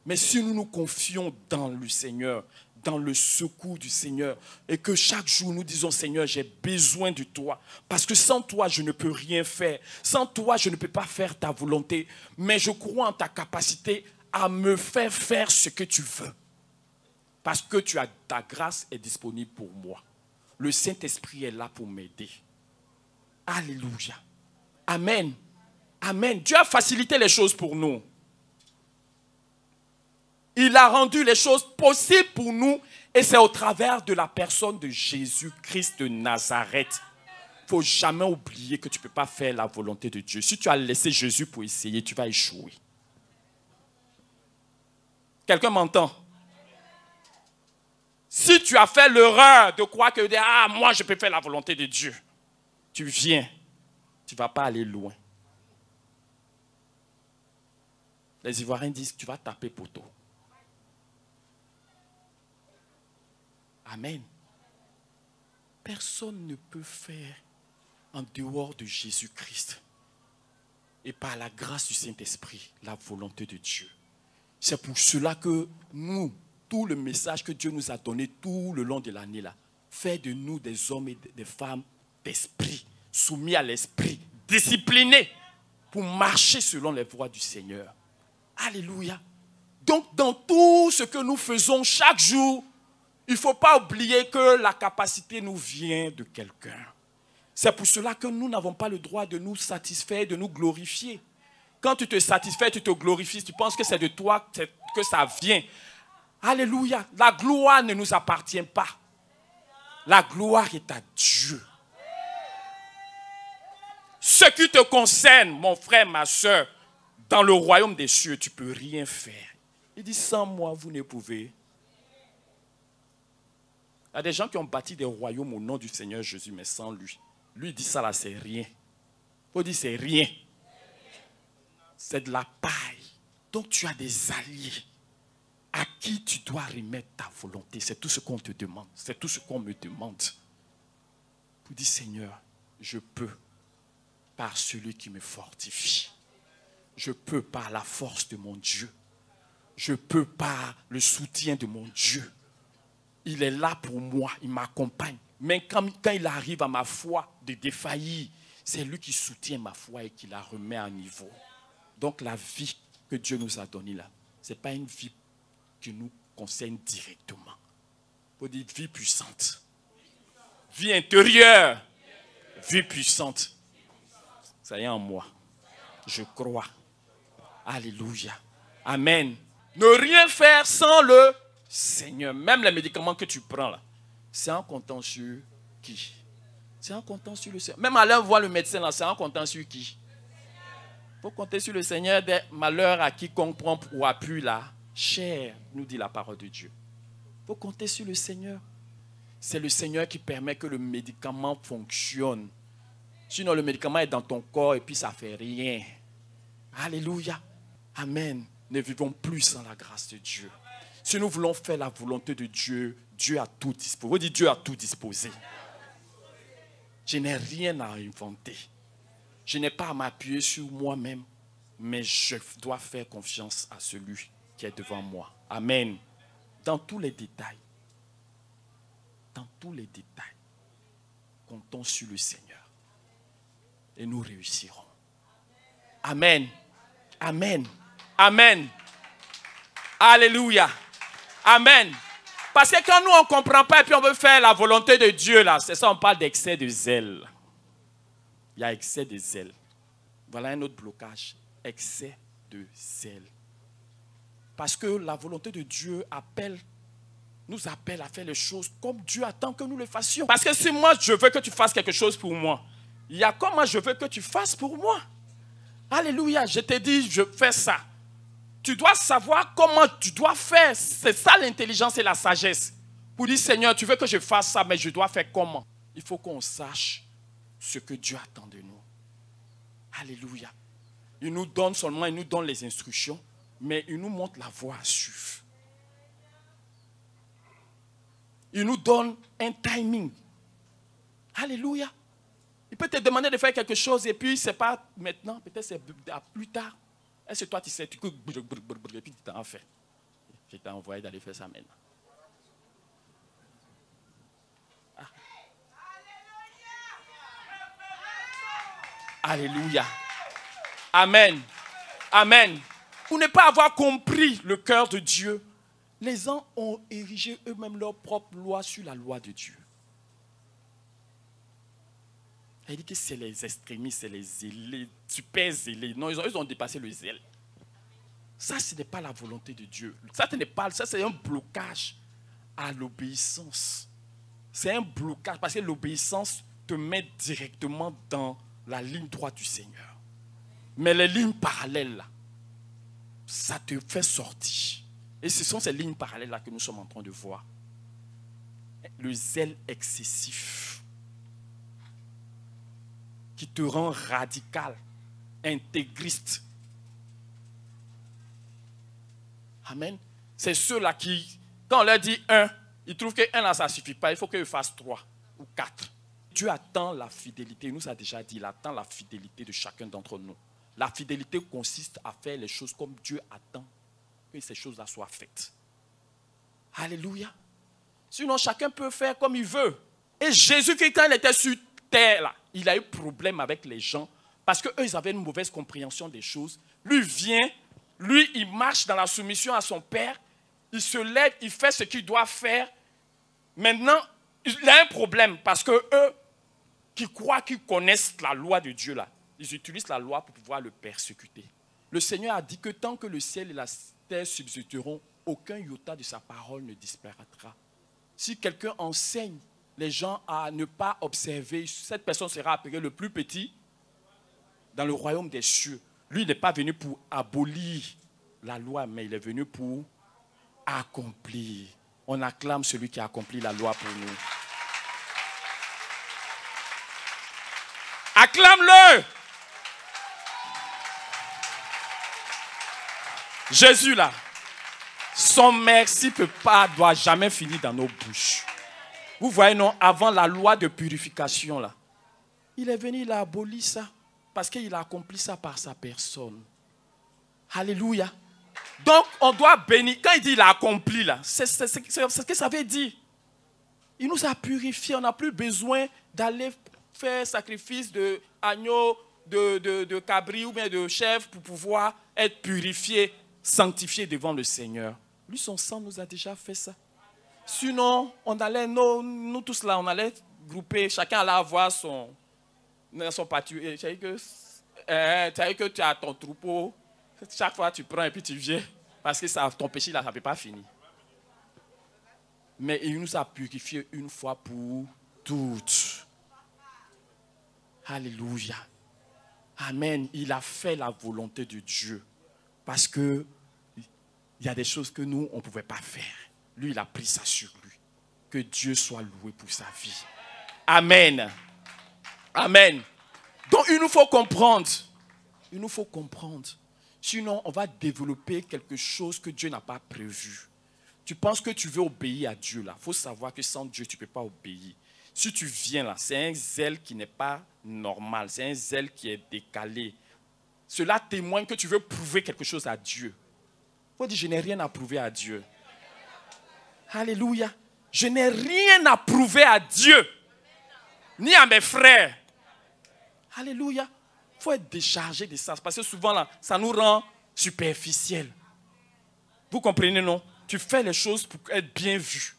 Mais si nous nous confions dans le Seigneur, dans le secours du Seigneur, et que chaque jour nous disons, Seigneur, j'ai besoin de toi, parce que sans toi, je ne peux rien faire. Sans toi, je ne peux pas faire ta volonté, mais je crois en ta capacité à me faire faire ce que tu veux. Parce que ta grâce est disponible pour moi. Le Saint-Esprit est là pour m'aider. Alléluia. Amen. Amen. Dieu a facilité les choses pour nous. Il a rendu les choses possibles pour nous et c'est au travers de la personne de Jésus-Christ de Nazareth. Il faut jamais oublier que tu ne peux pas faire la volonté de Dieu. Si tu as laissé Jésus pour essayer, tu vas échouer. Quelqu'un m'entend? Si tu as fait l'erreur de croire que moi je peux faire la volonté de Dieu, tu viens, tu ne vas pas aller loin. Les Ivoiriens disent que tu vas taper poteau. Amen. Personne ne peut faire en dehors de Jésus-Christ et par la grâce du Saint-Esprit la volonté de Dieu. C'est pour cela que nous, tout le message que Dieu nous a donné tout le long de l'année là, fait de nous des hommes et des femmes d'esprit, soumis à l'esprit, disciplinés pour marcher selon les voies du Seigneur. Alléluia. Donc dans tout ce que nous faisons chaque jour, il ne faut pas oublier que la capacité nous vient de quelqu'un. C'est pour cela que nous n'avons pas le droit de nous satisfaire, de nous glorifier. Quand tu te satisfais, tu te glorifies, tu penses que c'est de toi que ça vient. Alléluia. La gloire ne nous appartient pas. La gloire est à Dieu. Ce qui te concerne, mon frère, ma soeur, dans le royaume des cieux, tu ne peux rien faire. Il dit, sans moi, vous ne pouvez. Il y a des gens qui ont bâti des royaumes au nom du Seigneur Jésus, mais sans lui. Lui, il dit ça là, c'est rien. Il faut dire, c'est rien. C'est de la paille. Donc, tu as des alliés à qui tu dois remettre ta volonté. C'est tout ce qu'on te demande. C'est tout ce qu'on me demande. Pour dire, Seigneur, je peux par celui qui me fortifie. Je peux par la force de mon Dieu. Je peux par le soutien de mon Dieu. Il est là pour moi, il m'accompagne. Mais quand il arrive à ma foi de défaillir, c'est lui qui soutient ma foi et qui la remet à niveau. Donc la vie que Dieu nous a donnée là, ce n'est pas une vie qui nous concerne directement. Il faut dire vie puissante. Vie intérieure. Vie puissante. Ça y est en moi. Je crois. Alléluia. Amen. Ne rien faire sans le Seigneur. Même les médicaments que tu prends là, c'est en comptant sur qui? C'est en comptant sur le Seigneur. Même aller voir le médecin là, c'est en comptant sur qui? Il faut compter sur le Seigneur. Des malheurs à quiconque prend pour appui la chair, nous dit la parole de Dieu. Il faut compter sur le Seigneur. C'est le Seigneur qui permet que le médicament fonctionne. Sinon, le médicament est dans ton corps et puis ça ne fait rien. Alléluia. Amen. Ne vivons plus sans la grâce de Dieu. Si nous voulons faire la volonté de Dieu, Dieu a tout disposé. Vous dites, Dieu a tout disposé. Je n'ai rien à inventer. Je n'ai pas à m'appuyer sur moi-même, mais je dois faire confiance à celui qui est devant moi. Amen. Dans tous les détails, comptons sur le Seigneur et nous réussirons. Amen. Amen. Amen. Alléluia. Amen. Parce que quand nous, on ne comprend pas et puis on veut faire la volonté de Dieu, là, c'est ça, on parle d'excès de zèle. Il y a excès de zèle. Voilà un autre blocage. Excès de zèle. Parce que la volonté de Dieu nous appelle à faire les choses comme Dieu attend que nous le fassions. Parce que si moi, je veux que tu fasses quelque chose pour moi, il y a comment je veux que tu fasses pour moi. Alléluia, je t'ai dit, je fais ça. Tu dois savoir comment tu dois faire. C'est ça l'intelligence et la sagesse. Pour dire, Seigneur, tu veux que je fasse ça, mais je dois faire comment? Il faut qu'on sache ce que Dieu attend de nous. Alléluia. Il nous donne les instructions, mais il nous montre la voie à suivre. Il nous donne un timing. Alléluia. Il peut te demander de faire quelque chose et puis c'est pas maintenant, peut-être c'est plus tard. Est-ce que toi tu sais, et puis tu t'en fais. Je t'ai envoyé d'aller faire ça maintenant. Ah. Alléluia. Amen. Amen. Pour ne pas avoir compris le cœur de Dieu, les gens ont érigé eux-mêmes leur propre loi sur la loi de Dieu. Il dit que c'est les extrémistes, c'est les zélés, super zélés. Non, ils ont dépassé le zèle. Ça, ce n'est pas la volonté de Dieu. Ça, c'est un blocage à l'obéissance. C'est un blocage parce que l'obéissance te met directement dans la ligne droite du Seigneur. Mais les lignes parallèles, là, ça te fait sortir. Et ce sont ces lignes parallèles-là que nous sommes en train de voir. Le zèle excessif qui te rend radical, intégriste. Amen. C'est ceux-là qui, quand on leur dit 1, ils trouvent que 1 là, ça ne suffit pas. Il faut qu'ils fassent 3 ou 4. Dieu attend la fidélité. Il nous a déjà dit, il attend la fidélité de chacun d'entre nous. La fidélité consiste à faire les choses comme Dieu attend que ces choses-là soient faites. Alléluia. Sinon, chacun peut faire comme il veut. Et Jésus, quand il était sur terre, là, il a eu problème avec les gens parce qu'eux, ils avaient une mauvaise compréhension des choses. Lui vient, lui, il marche dans la soumission à son Père. Il se lève, il fait ce qu'il doit faire. Maintenant, il a un problème parce que eux, qui croient qu'ils connaissent la loi de Dieu, là, ils utilisent la loi pour pouvoir le persécuter. Le Seigneur a dit que tant que le ciel et la terre subsisteront, aucun iota de sa parole ne disparaîtra. Si quelqu'un enseigne les gens à ne pas observer, cette personne sera appelée le plus petit dans le royaume des cieux. Lui, il n'est pas venu pour abolir la loi, mais il est venu pour accomplir. On acclame celui qui a accompli la loi pour nous. Acclame-le! Jésus là, son merci ne doit jamais finir dans nos bouches. Vous voyez, non, avant la loi de purification là, il est venu, il a aboli ça, parce qu'il a accompli ça par sa personne. Alléluia. Donc, on doit bénir. Quand il dit il a accompli là, c'est ce que ça veut dire. Il nous a purifiés, on n'a plus besoin d'aller faire sacrifice de agneau, de cabri ou bien de chèvre pour pouvoir être purifié, sanctifié devant le Seigneur. Lui, son sang nous a déjà fait ça. Sinon, on allait, nous tous là, on allait grouper, chacun allait avoir son pâture. Tu sais que tu as ton troupeau, chaque fois tu prends et puis tu viens, parce que ça, ton péché là, ça ne peut pas finir. Mais il nous a purifiés une fois pour toutes. Alléluia. Amen. Il a fait la volonté de Dieu. Parce que il y a des choses que nous, on ne pouvait pas faire. Lui, il a pris ça sur lui. Que Dieu soit loué pour sa vie. Amen. Amen. Donc, il nous faut comprendre. Il nous faut comprendre. Sinon, on va développer quelque chose que Dieu n'a pas prévu. Tu penses que tu veux obéir à Dieu là. Il faut savoir que sans Dieu, tu ne peux pas obéir. Si tu viens là, c'est un zèle qui n'est pas normal. C'est un zèle qui est décalé. Cela témoigne que tu veux prouver quelque chose à Dieu. Il faut dire, je n'ai rien à prouver à Dieu. Alléluia. Je n'ai rien à prouver à Dieu. Ni à mes frères. Alléluia. Il faut être déchargé de ça. Parce que souvent, là, ça nous rend superficiels. Vous comprenez, non? Tu fais les choses pour être bien vu.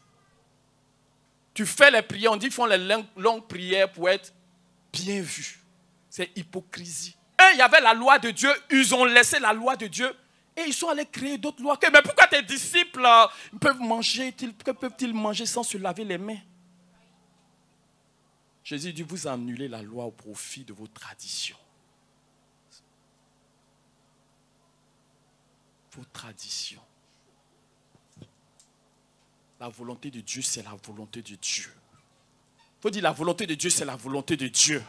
Tu fais les prières. On dit qu'ils font les longues prières pour être bien vus. C'est hypocrisie. Eux, il y avait la loi de Dieu. Ils ont laissé la loi de Dieu. Et ils sont allés créer d'autres lois. Mais pourquoi tes disciples peuvent manger? Que peuvent-ils manger sans se laver les mains? Jésus dit, vous annulez la loi au profit de vos traditions. Vos traditions. La volonté de Dieu, c'est la volonté de Dieu. Il faut dire, la volonté de Dieu, c'est la volonté de Dieu.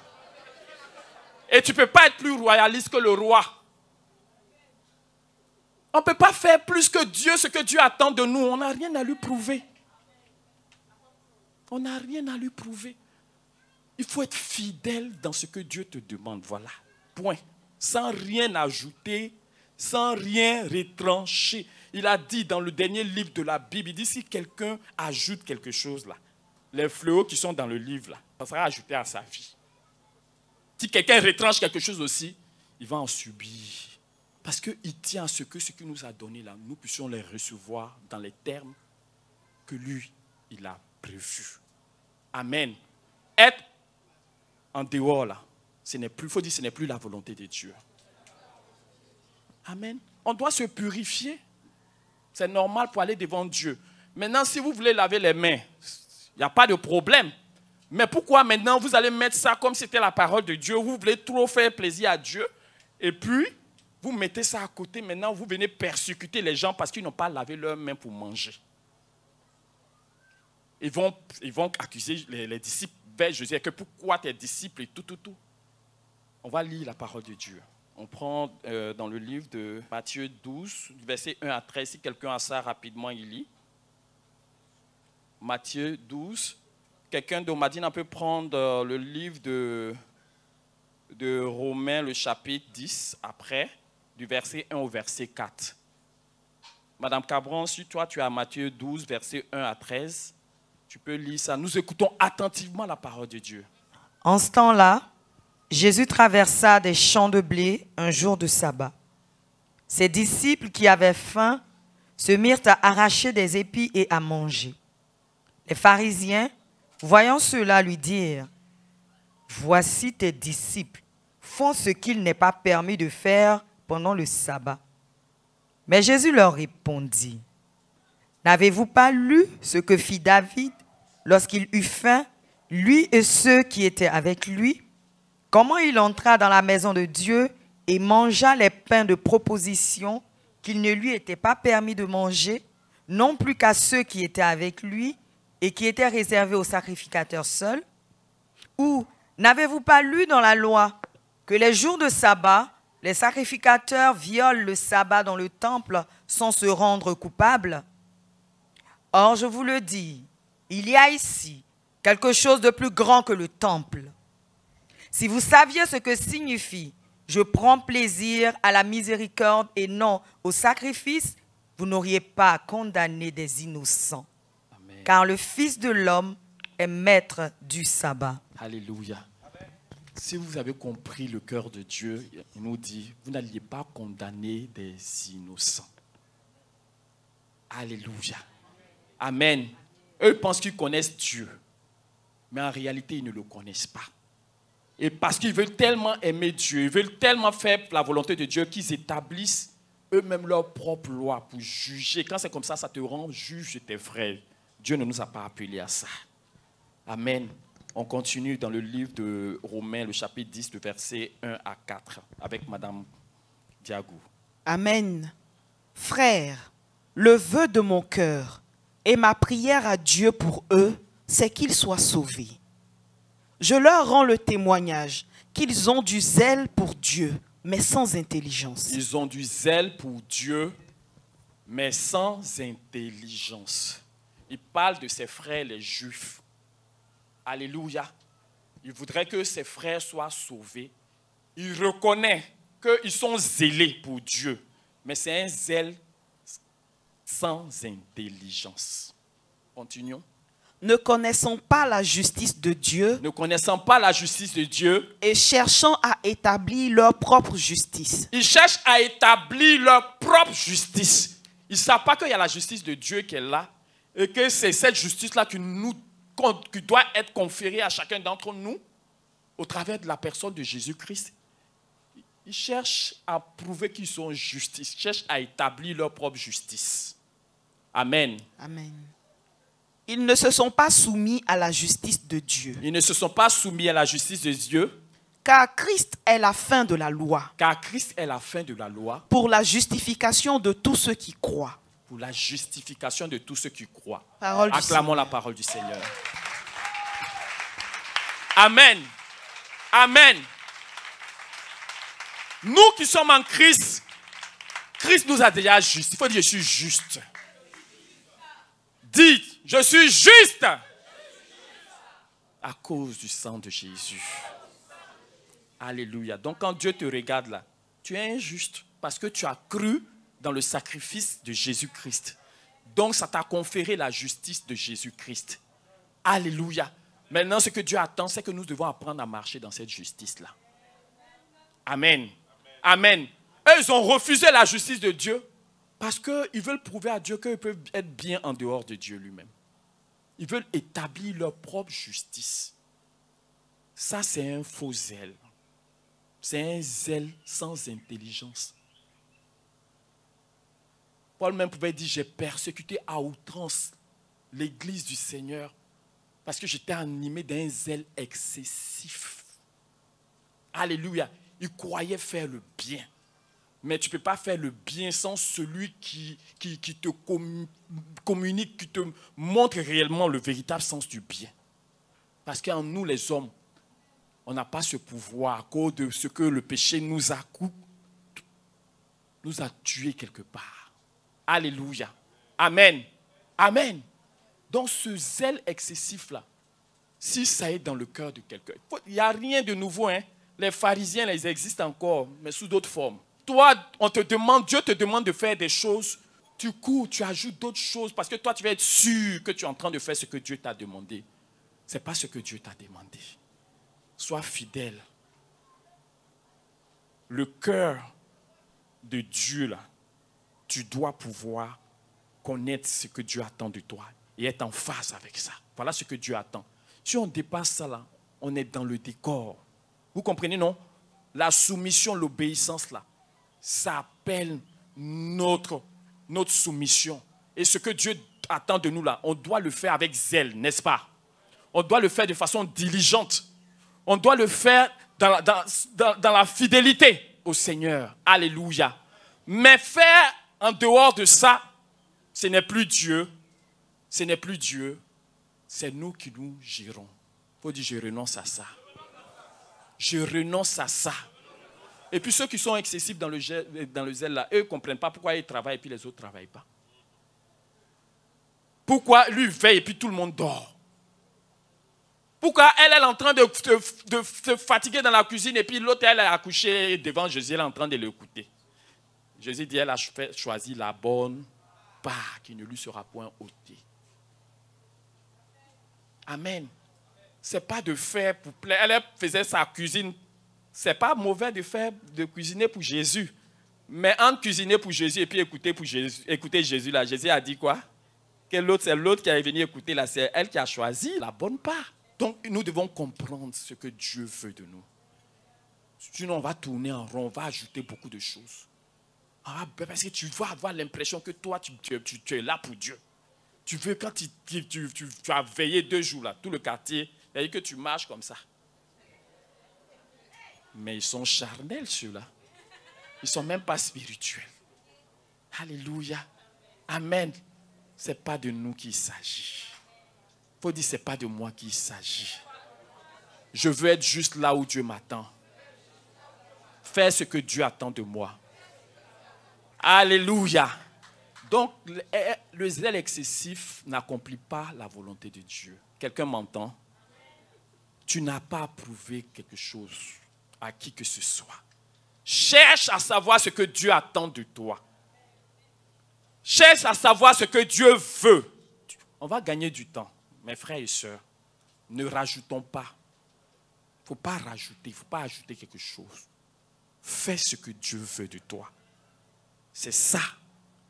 Et tu ne peux pas être plus royaliste que le roi. On ne peut pas faire plus que Dieu, ce que Dieu attend de nous. On n'a rien à lui prouver. On n'a rien à lui prouver. Il faut être fidèle dans ce que Dieu te demande. Voilà. Point. Sans rien ajouter, sans rien retrancher. Il a dit dans le dernier livre de la Bible, il dit si quelqu'un ajoute quelque chose là, les fléaux qui sont dans le livre là, ça sera ajouté à sa vie. Si quelqu'un retranche quelque chose aussi, il va en subir. Parce qu'il tient à ce qu'il nous a donné là, nous puissions les recevoir dans les termes que lui, il a prévus. Amen. Être en dehors là, il faut dire, ce n'est plus la volonté de Dieu. Amen. On doit se purifier. C'est normal pour aller devant Dieu. Maintenant, si vous voulez laver les mains, il n'y a pas de problème. Mais pourquoi maintenant vous allez mettre ça comme si c'était la parole de Dieu? Vous voulez trop faire plaisir à Dieu. Et puis, vous mettez ça à côté. Maintenant, vous venez persécuter les gens parce qu'ils n'ont pas lavé leurs mains pour manger. Ils vont accuser les disciples vers Jésus. Que pourquoi tes disciples et tout. On va lire la parole de Dieu. On prend dans le livre de Matthieu 12, versets 1 à 13. Si quelqu'un a ça rapidement, il lit. Matthieu 12. Quelqu'un de Madina peut prendre le livre de Romains, le chapitre 10, après, du verset 1 au verset 4. Madame Cabron, si toi tu as Matthieu 12, verset 1 à 13, tu peux lire ça. Nous écoutons attentivement la parole de Dieu. En ce temps-là, Jésus traversa des champs de blé un jour de sabbat. Ses disciples qui avaient faim se mirent à arracher des épis et à manger. Les pharisiens, voyant cela, lui dirent: voici tes disciples font ce qu'il n'est pas permis de faire pendant le sabbat. Mais Jésus leur répondit: n'avez-vous pas lu ce que fit David lorsqu'il eut faim, lui et ceux qui étaient avec lui? Comment il entra dans la maison de Dieu et mangea les pains de proposition qu'il ne lui était pas permis de manger, non plus qu'à ceux qui étaient avec lui et qui étaient réservés aux sacrificateurs seuls? Ou n'avez-vous pas lu dans la loi que les jours de sabbat, les sacrificateurs violent le sabbat dans le temple sans se rendre coupables? Or, je vous le dis, il y a ici quelque chose de plus grand que le temple. Si vous saviez ce que signifie « je prends plaisir à la miséricorde et non au sacrifice », vous n'auriez pas à condamner des innocents. Amen. Car le Fils de l'homme est maître du sabbat. Alléluia. Si vous avez compris le cœur de Dieu, il nous dit, vous n'alliez pas condamner des innocents. Alléluia. Amen. Eux pensent qu'ils connaissent Dieu, mais en réalité, ils ne le connaissent pas. Et parce qu'ils veulent tellement aimer Dieu, ils veulent tellement faire la volonté de Dieu qu'ils établissent eux-mêmes leur propre loi pour juger. Quand c'est comme ça, ça te rend juge de tes frères. Dieu ne nous a pas appelés à ça. Amen. On continue dans le livre de Romains, le chapitre 10, le verset 1 à 4, avec Madame Diagou. Amen. Frères, le vœu de mon cœur et ma prière à Dieu pour eux, c'est qu'ils soient sauvés. Je leur rends le témoignage qu'ils ont du zèle pour Dieu, mais sans intelligence. Ils ont du zèle pour Dieu, mais sans intelligence. Il parle de ses frères les Juifs. Alléluia. Il voudrait que ses frères soient sauvés. Il reconnaît qu'ils sont zélés pour Dieu, mais c'est un zèle sans intelligence. Continuons. Ne connaissant pas la justice de Dieu, Ne connaissant pas la justice de Dieu, et cherchant à établir leur propre justice. ils cherchent à établir leur propre justice. Ils ne savent pas qu'il y a la justice de Dieu qui est là et que c'est cette justice-là qui doit être conférée à chacun d'entre nous au travers de la personne de Jésus-Christ. Ils cherchent à prouver qu'ils sont justes. Ils cherchent à établir leur propre justice. Amen. Amen. Ils ne se sont pas soumis à la justice de Dieu. Ils ne se sont pas soumis à la justice de Dieu. Car Christ est la fin de la loi. Car Christ est la fin de la loi. Pour la justification de tous ceux qui croient. Pour la justification de tous ceux qui croient. Acclamons la parole du Seigneur. Amen. Amen. Nous qui sommes en Christ, Christ nous a déjà juste. Il faut dire je suis juste. Dites, je suis juste à cause du sang de Jésus. Alléluia. Donc quand Dieu te regarde là, tu es injuste parce que tu as cru dans le sacrifice de Jésus-Christ. Donc ça t'a conféré la justice de Jésus-Christ. Alléluia. Maintenant ce que Dieu attend, c'est que nous devons apprendre à marcher dans cette justice-là. Amen. Amen. Eux, ils ont refusé la justice de Dieu. Parce qu'ils veulent prouver à Dieu qu'ils peuvent être bien en dehors de Dieu lui-même. Ils veulent établir leur propre justice. Ça, c'est un faux zèle. C'est un zèle sans intelligence. Paul même pouvait dire, j'ai persécuté à outrance l'église du Seigneur. Parce que j'étais animé d'un zèle excessif. Alléluia. Il croyait faire le bien. Mais tu ne peux pas faire le bien sans celui qui te communique, qui te montre réellement le véritable sens du bien. Parce qu'en nous, les hommes, on n'a pas ce pouvoir à cause de ce que le péché nous a tués quelque part. Alléluia. Amen. Amen. Donc ce zèle excessif-là, si ça est dans le cœur de quelqu'un, il n'y a rien de nouveau. Hein? Les pharisiens, ils existent encore, mais sous d'autres formes. Toi, Dieu te demande de faire des choses, tu cours, tu ajoutes d'autres choses, parce que toi, tu vas être sûr que tu es en train de faire ce que Dieu t'a demandé. Ce n'est pas ce que Dieu t'a demandé. Sois fidèle. Le cœur de Dieu, là, tu dois pouvoir connaître ce que Dieu attend de toi et être en phase avec ça. Voilà ce que Dieu attend. Si on dépasse ça, là, on est dans le décor. Vous comprenez, non? La soumission, l'obéissance, là, ça appelle notre soumission. Et ce que Dieu attend de nous, là, on doit le faire avec zèle, n'est-ce pas? On doit le faire de façon diligente. On doit le faire dans la fidélité au Seigneur. Alléluia. Mais faire en dehors de ça, ce n'est plus Dieu. Ce n'est plus Dieu. C'est nous qui nous gérons. Il faut dire, je renonce à ça. Je renonce à ça. Et puis ceux qui sont excessifs dans le zèle, là, eux ne comprennent pas pourquoi ils travaillent et puis les autres ne travaillent pas. Pourquoi lui veille et puis tout le monde dort? Pourquoi elle est en train de se fatiguer dans la cuisine et puis l'autre, elle est accouchée devant Jésus, elle est en train de l'écouter. Jésus dit, elle a choisi la bonne part qui ne lui sera point ôtée. Amen. Ce n'est pas de faire pour plaire. Elle faisait sa cuisine. Ce n'est pas mauvais de cuisiner pour Jésus. Mais entre cuisiner pour Jésus et puis écouter Jésus, là, Jésus a dit quoi? Que c'est l'autre qui est venu écouter, là, c'est elle qui a choisi la bonne part. Donc, nous devons comprendre ce que Dieu veut de nous. Sinon, on va tourner en rond, on va ajouter beaucoup de choses. Parce que tu vas avoir l'impression que toi, tu es là pour Dieu. Tu veux, quand tu as veillé 2 jours, là, tout le quartier, il y a que tu marches comme ça. Mais ils sont charnels, ceux-là. Ils ne sont même pas spirituels. Alléluia. Amen. Ce n'est pas de nous qu'il s'agit. Il faut dire, ce n'est pas de moi qu'il s'agit. Je veux être juste là où Dieu m'attend. Faire ce que Dieu attend de moi. Alléluia. Donc, le zèle excessif n'accomplit pas la volonté de Dieu. Quelqu'un m'entend? Tu n'as pas approuvé quelque chose à qui que ce soit. Cherche à savoir ce que Dieu attend de toi. Cherche à savoir ce que Dieu veut. On va gagner du temps. Mes frères et sœurs, ne rajoutons pas. Il ne faut pas rajouter, il ne faut pas ajouter quelque chose. Fais ce que Dieu veut de toi. C'est ça,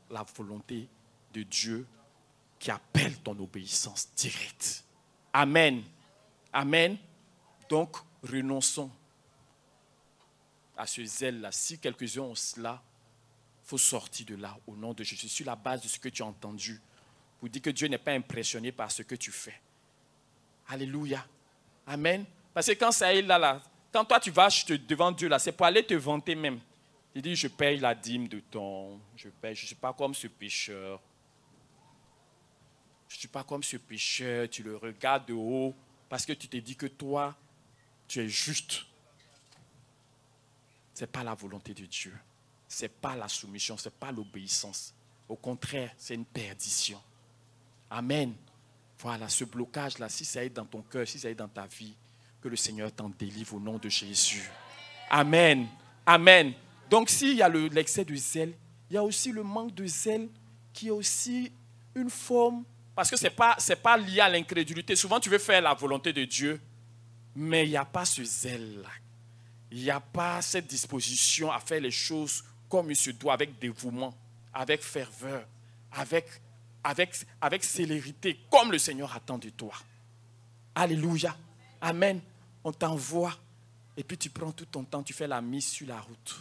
la volonté de Dieu qui appelle ton obéissance directe. Amen. Amen. Donc, renonçons à ce zèle-là. Si quelques-uns ont cela, il faut sortir de là au nom de Jésus. Sur la base de ce que tu as entendu, pour dire que Dieu n'est pas impressionné par ce que tu fais. Alléluia. Amen. Parce que quand ça est là, quand toi tu vas devant Dieu, là, c'est pour aller te vanter même. Il dit, je paye la dîme de ton, je ne suis pas comme ce pécheur. Je ne suis pas comme ce pécheur, tu le regardes de haut parce que tu te dis que toi, tu es juste. Ce n'est pas la volonté de Dieu. Ce n'est pas la soumission, ce n'est pas l'obéissance. Au contraire, c'est une perdition. Amen. Voilà, ce blocage-là, si ça est dans ton cœur, si ça est dans ta vie, que le Seigneur t'en délivre au nom de Jésus. Amen. Amen. Donc, s'il y a l'excès de zèle, il y a aussi le manque de zèle qui est aussi une forme, parce que ce n'est pas lié à l'incrédulité. Souvent, tu veux faire la volonté de Dieu, mais il n'y a pas ce zèle-là. Il n'y a pas cette disposition à faire les choses comme il se doit, avec dévouement, avec ferveur, avec célérité, comme le Seigneur attend de toi. Alléluia. Amen. On t'envoie et puis tu prends tout ton temps, tu fais la mise sur la route.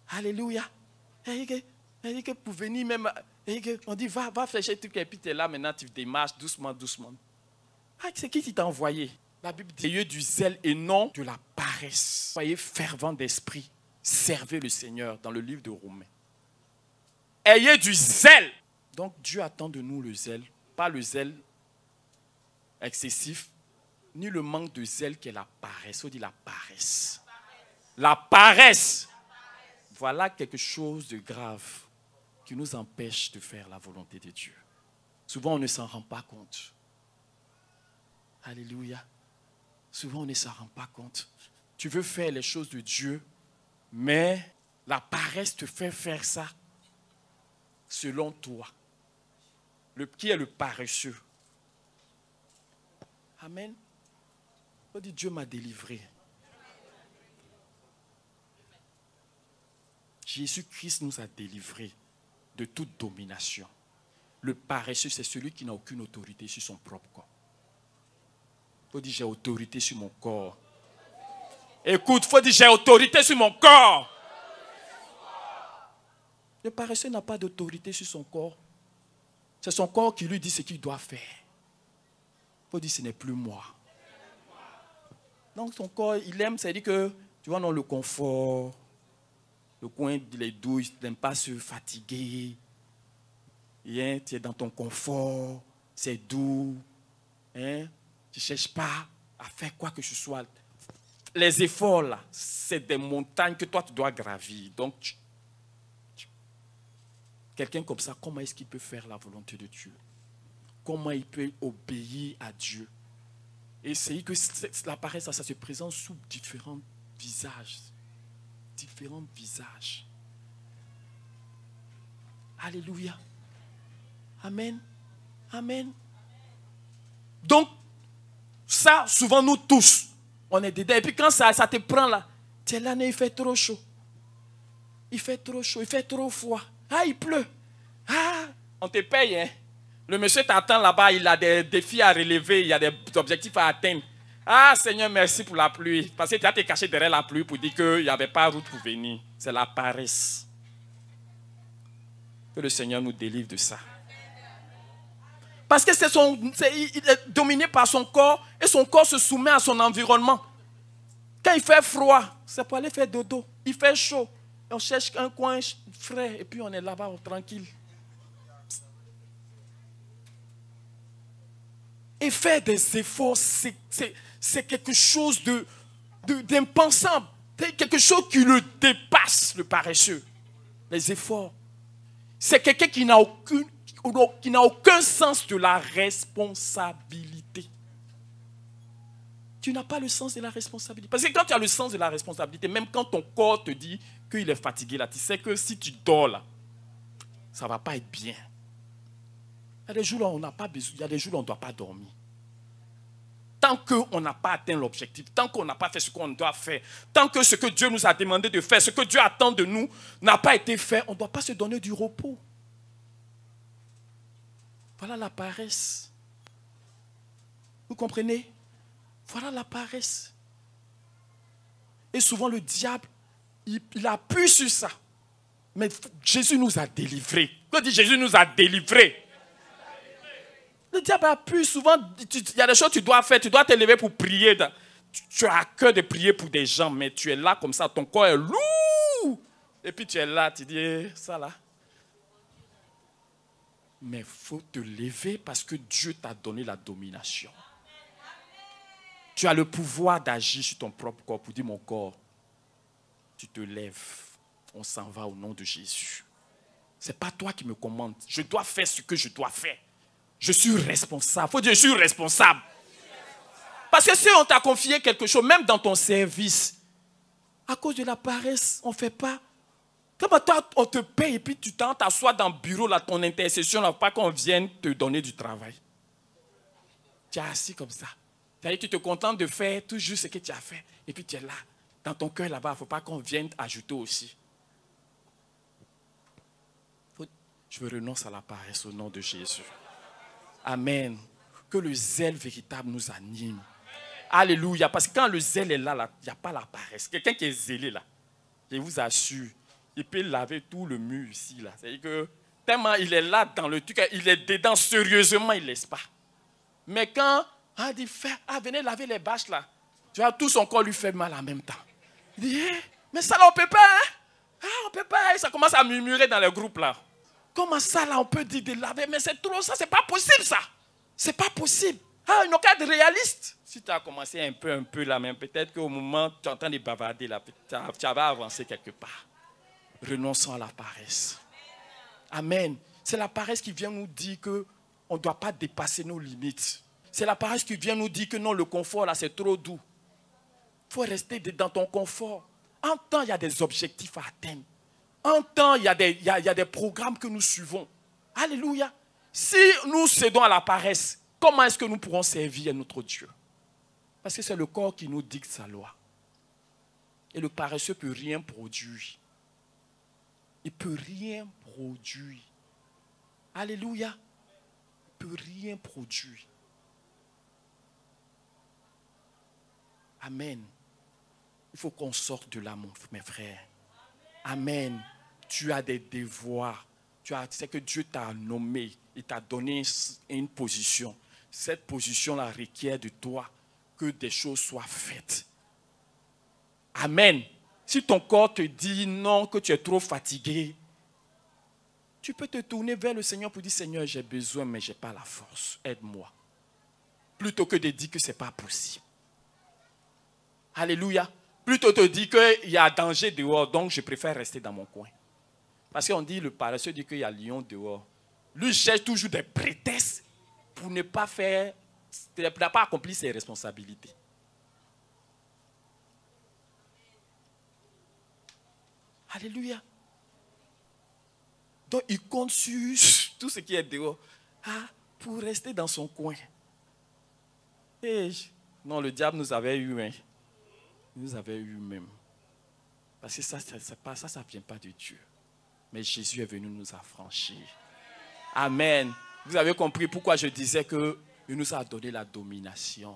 Alléluia. Elle dit que pour venir même, on dit va flécher le truc et puis tu es là maintenant, tu démarches doucement, doucement. Ah, c'est qui t'a envoyé? La Bible dit, ayez du zèle et non de la paresse. Soyez fervents d'esprit, servez le Seigneur dans le livre de Romains. Ayez du zèle. Donc Dieu attend de nous le zèle, pas le zèle excessif, ni le manque de zèle qui est la paresse. On dit la paresse. La paresse. Voilà quelque chose de grave qui nous empêche de faire la volonté de Dieu. Souvent, on ne s'en rend pas compte. Alléluia. Souvent, on ne s'en rend pas compte. Tu veux faire les choses de Dieu, mais la paresse te fait faire ça selon toi. Qui est le paresseux? Amen. On dit Dieu m'a délivré. Jésus-Christ nous a délivrés de toute domination. Le paresseux, c'est celui qui n'a aucune autorité sur son propre corps. Il faut dire j'ai autorité sur mon corps. Écoute, il faut dire j'ai autorité sur mon corps. Le paresseux n'a pas d'autorité sur son corps. C'est son corps qui lui dit ce qu'il doit faire. Il faut dire ce n'est plus moi. Donc son corps, il aime, c'est-à-dire que, tu vois, dans le confort, le coin des douilles, tu n'aimes pas se fatiguer. Hein, tu es dans ton confort, c'est doux. Hein, tu ne cherches pas à faire quoi que ce soit. Les efforts, là, c'est des montagnes que toi, tu dois gravir. Donc, quelqu'un comme ça, comment est-ce qu'il peut faire la volonté de Dieu? Comment il peut obéir à Dieu? Et c'est que la paresse, ça se présente sous différents visages. Différents visages. Alléluia. Amen. Amen. Donc, ça, souvent nous tous, on est dedans. Et puis quand ça te prend là, tu es là, il fait trop chaud. Il fait trop chaud, il fait trop froid. Ah, il pleut. Ah, on te paye, hein. Le monsieur t'attend là-bas, il a des défis à relever, il y a des objectifs à atteindre. Ah, Seigneur, merci pour la pluie. Parce que tu as été caché derrière la pluie pour dire qu'il n'y avait pas route pour venir. C'est la paresse. Que le Seigneur nous délivre de ça. Parce que il est dominé par son corps et son corps se soumet à son environnement. Quand il fait froid, c'est pour aller faire dodo. Il fait chaud. On cherche un coin frais et puis on est là-bas tranquille. Et faire des efforts, c'est quelque chose d'impensable. C'est quelque chose qui le dépasse, le paresseux. Les efforts. C'est quelqu'un qui n'a aucun sens de la responsabilité. Tu n'as pas le sens de la responsabilité. Parce que quand tu as le sens de la responsabilité, même quand ton corps te dit qu'il est fatigué, là, tu sais que si tu dors là, ça ne va pas être bien. Il y a des jours où on n'a pas besoin, il y a des jours où on ne doit pas dormir. Tant qu'on n'a pas atteint l'objectif, tant qu'on n'a pas fait ce qu'on doit faire, tant que ce que Dieu nous a demandé de faire, ce que Dieu attend de nous n'a pas été fait, on ne doit pas se donner du repos. Voilà la paresse. Vous comprenez? Voilà la paresse. Et souvent le diable, il appuie sur ça. Mais Jésus nous a délivrés. Quand dit Jésus nous a délivrés, le diable appuie souvent. Il y a des choses que tu dois faire. Tu dois te lever pour prier. Tu as à cœur de prier pour des gens, mais tu es là comme ça. Ton corps est lourd. Et puis tu es là, tu dis, ça là. Mais il faut te lever parce que Dieu t'a donné la domination. Tu as le pouvoir d'agir sur ton propre corps pour dire, mon corps, tu te lèves. On s'en va au nom de Jésus. Ce n'est pas toi qui me commandes. Je dois faire ce que je dois faire. Je suis responsable. Il faut dire, je suis responsable. Parce que si on t'a confié quelque chose, même dans ton service, à cause de la paresse, on ne fait pas. Comme toi, on te paye et puis tu t'assois dans le bureau, là, ton intercession, là, pas qu'on vienne te donner du travail. Tu es assis comme ça. C'est-à-dire que tu te contentes de faire toujours ce que tu as fait. Et puis tu es là, dans ton cœur là-bas, il ne faut pas qu'on vienne ajouter aussi. Je renonce à la paresse au nom de Jésus. Amen. Que le zèle véritable nous anime. Alléluia. Parce que quand le zèle est là, il n'y a pas la paresse. Quelqu'un qui est zélé là, je vous assure, il peut laver tout le mur ici. C'est-à-dire que tellement il est là dans le truc, il est dedans sérieusement, il ne laisse pas. Mais quand on dit, venez laver les bâches là, tu vois, tout son corps lui fait mal en même temps. Il dit, mais ça là, on ne peut pas, hein? On ne peut pas. Et ça commence à murmurer dans le groupe là. Comment ça là, on peut dire de laver? Mais c'est trop, ça, c'est pas possible ça. C'est pas possible. Ils n'ont qu'à être réalistes. Si tu as commencé un peu là, même peut-être qu'au moment où tu es en train de bavarder là, tu vas avancer quelque part. Renonçons à la paresse. Amen. C'est la paresse qui vient nous dire qu'on ne doit pas dépasser nos limites. C'est la paresse qui vient nous dire que non, le confort là, c'est trop doux. Il faut rester dans ton confort. En temps, il y a des objectifs à atteindre. En temps, il y a des programmes que nous suivons. Alléluia. Si nous cédons à la paresse, comment est-ce que nous pourrons servir notre Dieu? Parce que c'est le corps qui nous dicte sa loi. Et le paresseux ne peut rien produire. Il ne peut rien produire. Alléluia. Il ne peut rien produire. Amen. Il faut qu'on sorte de là, mes frères. Amen. Tu as des devoirs. C'est que Dieu t'a nommé. Il t'a donné une position. Cette position-là requiert de toi que des choses soient faites. Amen. Si ton corps te dit non, que tu es trop fatigué, tu peux te tourner vers le Seigneur pour dire, Seigneur, j'ai besoin, mais je n'ai pas la force. Aide-moi. Plutôt que de dire que ce n'est pas possible. Alléluia. Plutôt te dire qu'il y a danger dehors, donc je préfère rester dans mon coin. Parce qu'on dit, le paresseux dit qu'il y a lion dehors. Lui cherche toujours des prétextes pour ne pas accomplir ses responsabilités. Alléluia. Donc il compte sur tout ce qui est dehors pour rester dans son coin. Et non, le diable nous avait eu. Hein. Il nous avait eu même. Parce que ça ne vient pas de Dieu. Mais Jésus est venu nous affranchir. Amen. Vous avez compris pourquoi je disais qu'il nous a donné la domination.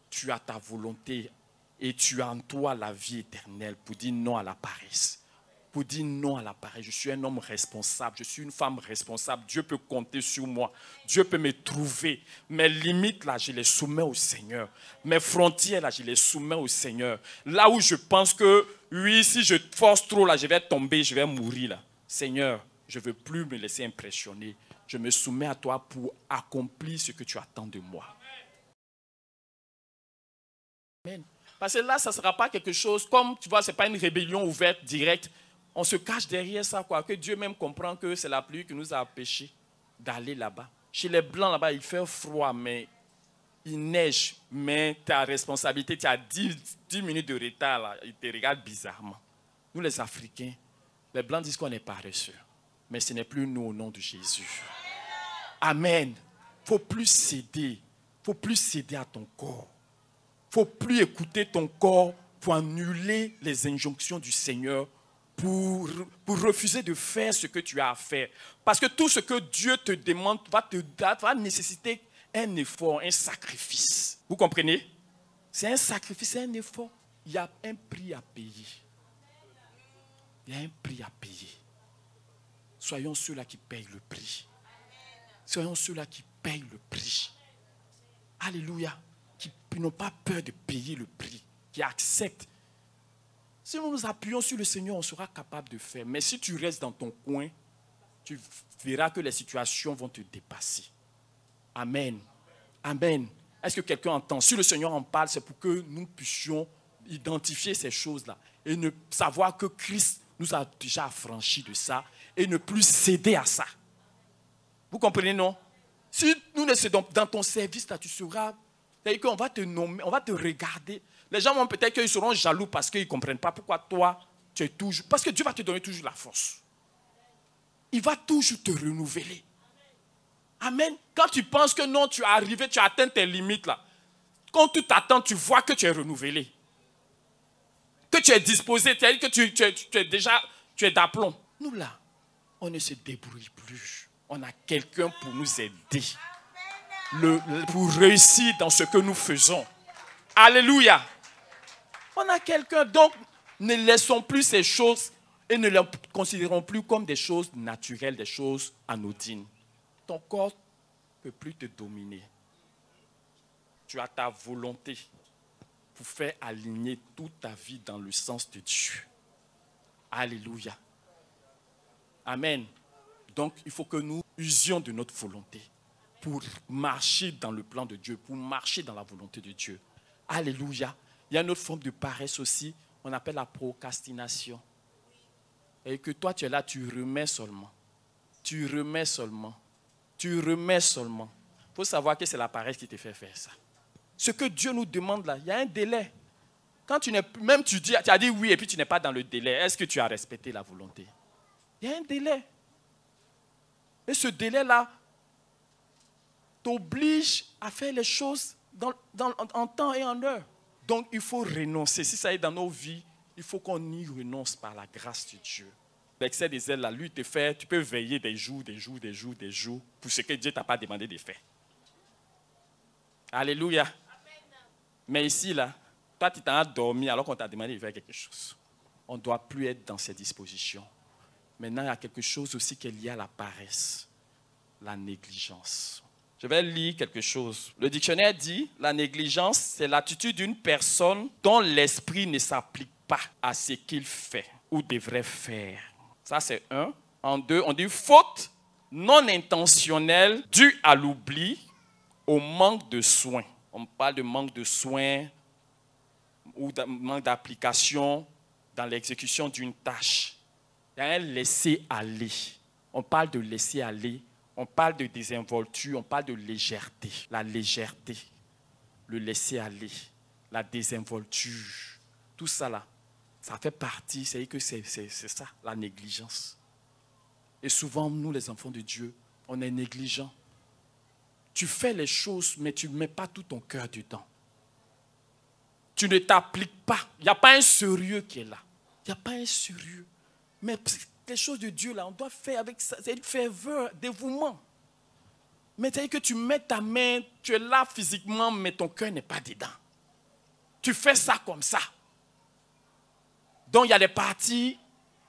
Tu as ta volonté et tu as en toi la vie éternelle pour dire non à la paresse. Pour dire non à la paresse. Je suis un homme responsable, je suis une femme responsable. Dieu peut compter sur moi. Dieu peut me trouver. Mes limites, là, je les soumets au Seigneur. Mes frontières, là, je les soumets au Seigneur. Là où je pense que, oui, si je force trop, là, je vais tomber, je vais mourir, là. Seigneur, je ne veux plus me laisser impressionner. Je me soumets à toi pour accomplir ce que tu attends de moi. Amen. Parce que là, ça ne sera pas quelque chose, comme tu vois, ce n'est pas une rébellion ouverte, directe. On se cache derrière ça, quoi. Que Dieu même comprend que c'est la pluie qui nous a empêchés d'aller là-bas. Chez les Blancs, là-bas, il fait froid, mais il neige. Mais ta responsabilité, tu as 10 minutes de retard, là. Ils te regardent bizarrement. Nous, les Africains, les Blancs disent qu'on est paresseux. Mais ce n'est plus nous au nom de Jésus. Amen. Il ne faut plus céder. Il ne faut plus céder à ton corps. Il ne faut plus écouter ton corps pour annuler les injonctions du Seigneur, pour refuser de faire ce que tu as à faire. Parce que tout ce que Dieu te demande va nécessiter un effort, un sacrifice. Vous comprenez? C'est un sacrifice, c'est un effort. Il y a un prix à payer. Il y a un prix à payer. Soyons ceux-là qui payent le prix. Soyons ceux-là qui payent le prix. Alléluia. Qui n'ont pas peur de payer le prix. Qui acceptent. Si nous nous appuyons sur le Seigneur, on sera capable de faire. Mais si tu restes dans ton coin, tu verras que les situations vont te dépasser. Amen. Amen. Est-ce que quelqu'un entend? Si le Seigneur en parle, c'est pour que nous puissions identifier ces choses-là et ne savoir que Christ nous a déjà affranchis de ça et ne plus céder à ça. Vous comprenez, non? Si nous ne cédons dans ton service, là, tu seras... C'est-à-dire qu'on va te nommer, on va te regarder. Les gens vont peut-être qu'ils seront jaloux parce qu'ils ne comprennent pas pourquoi toi, tu es toujours... Parce que Dieu va te donner toujours la force. Il va toujours te renouveler. Amen. Quand tu penses que non, tu es arrivé, tu as atteint tes limites là. Quand tu t'attends, tu vois que tu es renouvelé. Que tu es disposé, c'est-à-dire que tu es d'aplomb. Nous là, on ne se débrouille plus. On a quelqu'un pour nous aider. Pour réussir dans ce que nous faisons. Alléluia. On a quelqu'un, donc ne laissons plus ces choses et ne les considérons plus comme des choses naturelles, des choses anodines. Ton corps ne peut plus te dominer. Tu as ta volonté pour faire aligner toute ta vie dans le sens de Dieu. Alléluia. Amen. Donc, il faut que nous usions de notre volonté pour marcher dans le plan de Dieu, pour marcher dans la volonté de Dieu. Alléluia. Il y a une autre forme de paresse aussi, on appelle la procrastination. Et que toi, tu es là, tu remets seulement. Tu remets seulement. Tu remets seulement. Il faut savoir que c'est la paresse qui te fait faire ça. Ce que Dieu nous demande là, il y a un délai. Quand tu as dit oui et puis tu n'es pas dans le délai, est-ce que tu as respecté la volonté? Il y a un délai. Et ce délai-là t'oblige à faire les choses en temps et en heure. Donc il faut renoncer. Si ça est dans nos vies, il faut qu'on y renonce par la grâce de Dieu. L'excès des ailes, la lutte te fait, tu peux veiller des jours pour ce que Dieu ne t'a pas demandé de faire. Alléluia. Amen. Mais ici, là, toi, tu t'en as dormi alors qu'on t'a demandé de faire quelque chose. On ne doit plus être dans ces dispositions. Maintenant, il y a quelque chose aussi qui est lié à la paresse, la négligence. Je vais lire quelque chose. Le dictionnaire dit, la négligence, c'est l'attitude d'une personne dont l'esprit ne s'applique pas à ce qu'il fait ou devrait faire. Ça, c'est un. En deux, on dit faute non intentionnelle due à l'oubli, au manque de soins. On parle de manque de soins ou de manque d'application dans l'exécution d'une tâche. Il y a un laisser-aller. On parle de laisser-aller, on parle de désinvolture, on parle de légèreté. La légèreté, le laisser-aller, la désinvolture, tout ça là, ça fait partie, c'est que c'est ça, la négligence. Et souvent, nous les enfants de Dieu, on est négligents. Tu fais les choses, mais tu ne mets pas tout ton cœur dedans. Tu ne t'appliques pas. Il n'y a pas un sérieux qui est là. Il n'y a pas un sérieux. Mais les choses de Dieu, là, on doit faire avec ça. C'est une ferveur, dévouement. Mais c'est-à-dire que tu mets ta main, tu es là physiquement, mais ton cœur n'est pas dedans. Tu fais ça comme ça. Donc, il y a des parties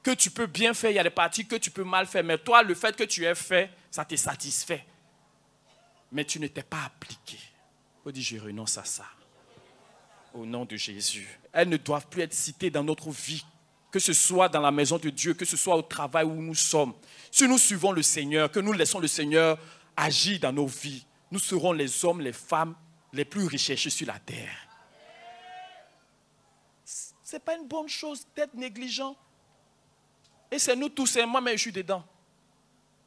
que tu peux bien faire, il y a des parties que tu peux mal faire. Mais toi, le fait que tu aies fait, ça te satisfait. Mais tu ne t'es pas appliqué. Il faut dire, je renonce à ça. Au nom de Jésus. Elles ne doivent plus être citées dans notre vie. Que ce soit dans la maison de Dieu, que ce soit au travail où nous sommes. Si nous suivons le Seigneur, que nous laissons le Seigneur agir dans nos vies, nous serons les hommes, les femmes les plus recherchés sur la terre. Ce n'est pas une bonne chose d'être négligent. Et c'est nous tous, c'est moi, mais je suis dedans.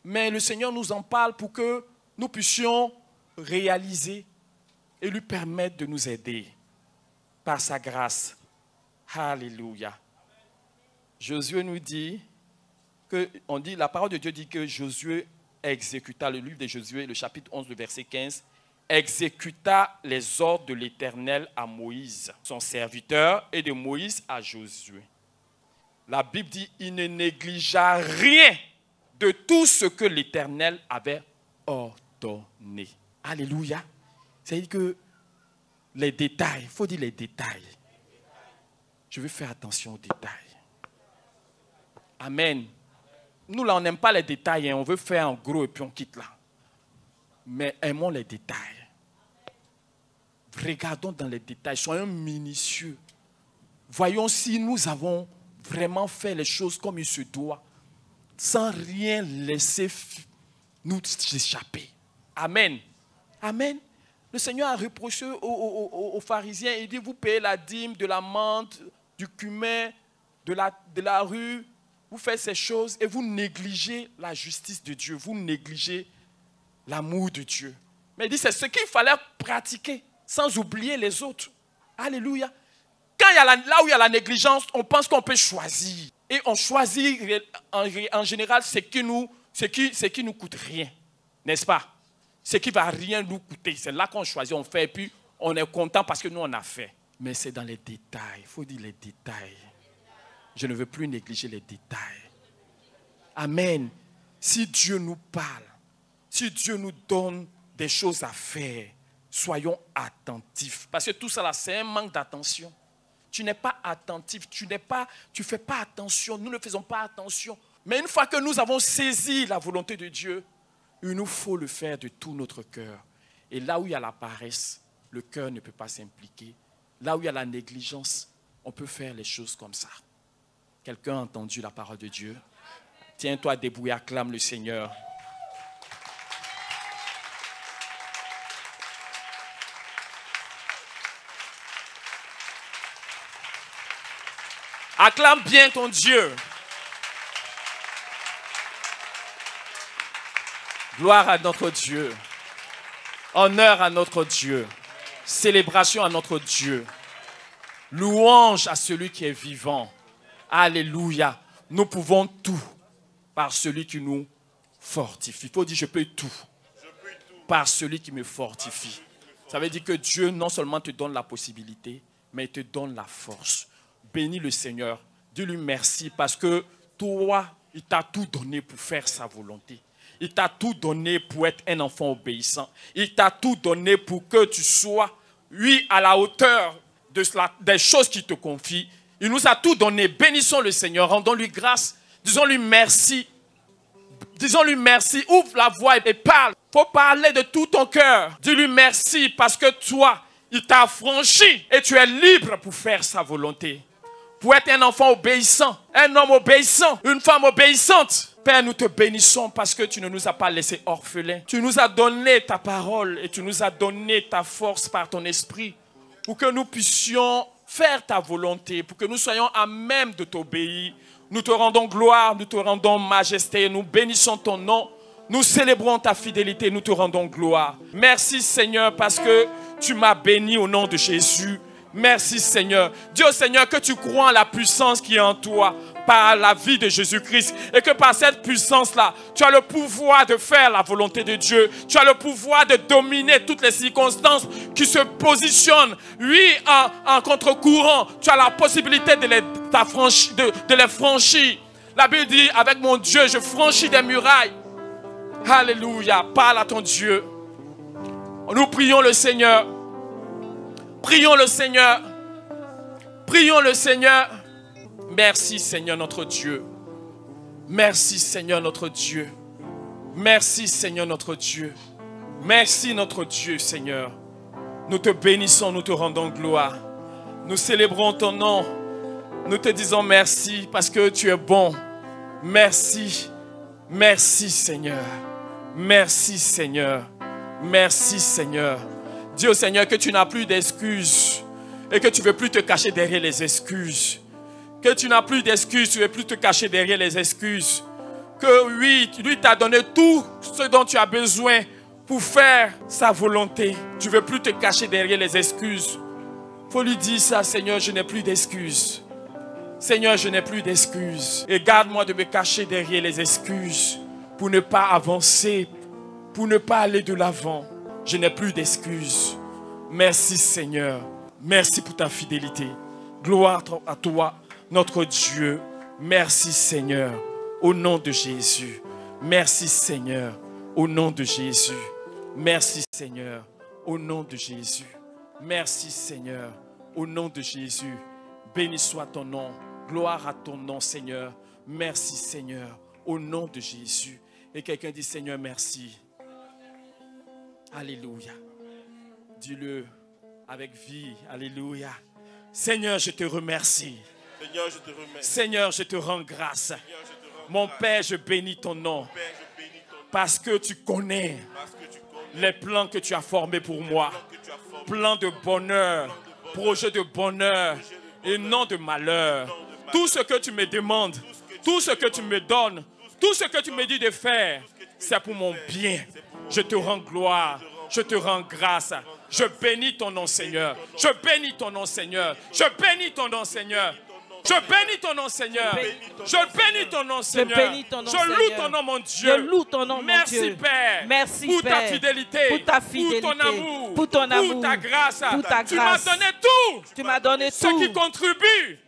Mais le Seigneur nous en parle pour que nous puissions réaliser et lui permettre de nous aider par sa grâce. Alléluia. Josué nous dit la parole de Dieu dit que Josué exécuta, le livre de Josué, le chapitre 11, le verset 15, exécuta les ordres de l'Éternel à Moïse, son serviteur, et de Moïse à Josué. La Bible dit, il ne négligea rien de tout ce que l'Éternel avait ordonné. Alléluia. C'est-à-dire que les détails, il faut dire les détails. Je veux faire attention aux détails. Amen. Nous, là, on n'aime pas les détails. Hein. On veut faire en gros et puis on quitte là. Mais aimons les détails. Regardons dans les détails. Soyons minutieux. Voyons si nous avons vraiment fait les choses comme il se doit, sans rien laisser nous échapper. Amen. Amen. Le Seigneur a reproché aux pharisiens. Il dit, vous payez la dîme de la menthe, du cumin, de la rue. Vous faites ces choses et vous négligez la justice de Dieu. Vous négligez l'amour de Dieu. Mais il dit, c'est ce qu'il fallait pratiquer, sans oublier les autres. Alléluia. Quand là où il y a la négligence, on pense qu'on peut choisir. Et on choisit en général ce qui nous coûte rien. N'est-ce pas? Ce qui ne va rien nous coûter. C'est là qu'on choisit, on fait et puis on est content parce que nous on a fait. Mais c'est dans les détails. Il faut dire les détails. Je ne veux plus négliger les détails. Amen. Si Dieu nous parle, si Dieu nous donne des choses à faire, soyons attentifs. Parce que tout ça là, c'est un manque d'attention. Tu n'es pas attentif, tu fais pas attention, nous ne faisons pas attention. Mais une fois que nous avons saisi la volonté de Dieu, il nous faut le faire de tout notre cœur. Et là où il y a la paresse, le cœur ne peut pas s'impliquer. Là où il y a la négligence, on peut faire les choses comme ça. Quelqu'un a entendu la parole de Dieu? Tiens-toi debout et acclame le Seigneur. Acclame bien ton Dieu. Gloire à notre Dieu. Honneur à notre Dieu. Célébration à notre Dieu. Louange à celui qui est vivant. Alléluia. Nous pouvons tout par celui qui nous fortifie. Il faut dire je peux tout par celui qui me fortifie. Ça veut dire que Dieu non seulement te donne la possibilité, mais il te donne la force. Bénis le Seigneur. Dis-lui merci parce que toi, il t'a tout donné pour faire sa volonté. Il t'a tout donné pour être un enfant obéissant. Il t'a tout donné pour que tu sois, lui, à la hauteur des choses qu'il te confie. Il nous a tout donné. Bénissons le Seigneur. Rendons-lui grâce. Disons-lui merci. Disons-lui merci. Ouvre la voix et parle. Il faut parler de tout ton cœur. Dis-lui merci parce que toi, il t'a affranchi et tu es libre pour faire sa volonté. Pour être un enfant obéissant, un homme obéissant, une femme obéissante. Père, nous te bénissons parce que tu ne nous as pas laissés orphelins. Tu nous as donné ta parole et tu nous as donné ta force par ton esprit pour que nous puissions faire ta volonté, pour que nous soyons à même de t'obéir. Nous te rendons gloire, nous te rendons majesté, nous bénissons ton nom. Nous célébrons ta fidélité, nous te rendons gloire. Merci Seigneur parce que tu m'as béni au nom de Jésus. Merci Seigneur. Dis au Seigneur que tu crois en la puissance qui est en toi par la vie de Jésus-Christ et que par cette puissance-là, tu as le pouvoir de faire la volonté de Dieu. Tu as le pouvoir de dominer toutes les circonstances qui se positionnent, oui, en contre-courant. Tu as la possibilité de les franchir. La Bible dit, avec mon Dieu, je franchis des murailles. Alléluia. Parle à ton Dieu. Nous prions le Seigneur. Prions le Seigneur. Prions le Seigneur. Merci Seigneur notre Dieu. Merci Seigneur notre Dieu. Merci Seigneur notre Dieu. Merci notre Dieu Seigneur. Nous te bénissons, nous te rendons gloire. Nous célébrons ton nom. Nous te disons merci parce que tu es bon. Merci. Merci Seigneur. Merci Seigneur. Merci Seigneur. Dis au Seigneur que tu n'as plus d'excuses et que tu ne veux plus te cacher derrière les excuses. Que tu n'as plus d'excuses, tu ne veux plus te cacher derrière les excuses. Que oui, lui t'a donné tout ce dont tu as besoin pour faire sa volonté. Tu ne veux plus te cacher derrière les excuses. Il faut lui dire ça, Seigneur, je n'ai plus d'excuses. Seigneur, je n'ai plus d'excuses. Et garde-moi de me cacher derrière les excuses pour ne pas avancer, pour ne pas aller de l'avant. Je n'ai plus d'excuses. Merci Seigneur. Merci pour ta fidélité. Gloire à toi, notre Dieu. Merci Seigneur. Au nom de Jésus. Merci Seigneur. Au nom de Jésus. Merci Seigneur. Au nom de Jésus. Merci Seigneur. Au nom de Jésus. Béni soit ton nom. Gloire à ton nom Seigneur. Merci Seigneur. Au nom de Jésus. Et quelqu'un dit Seigneur merci. Alléluia. Dis-le avec vie. Alléluia. Seigneur, je te remercie. Seigneur, je te remercie. Seigneur, je te rends grâce. Seigneur, je te rends Mon grâce. Père, je bénis ton nom. Père, je bénis ton nom. Parce que tu connais Parce que tu connais les plans que tu as formés pour moi. que tu as formé. Plans de bonheur, projets de bonheur et non de malheur. Tout ce que tu me demandes, tout ce que tu me donnes, tout ce que tu me dis de faire, c'est pour mon bien. Je te rends gloire, je te rends grâce. Je bénis ton nom, Seigneur. Je bénis ton nom, Seigneur. Je bénis ton nom, Seigneur. Je bénis ton nom, Seigneur. Je bénis ton nom, Seigneur. bénis ton nom, Je loue Seigneur. ton nom, mon Dieu. Je loue ton nom, mon Merci, Dieu. Père. Merci, pour ta Père. fidélité. Pour ta fidélité. Pour ton amour. Pour ton amour. Pour ta grâce. Pour ta Tu m'as grâce. donné tout. Tu m'as donné Ce tout. qui contribue.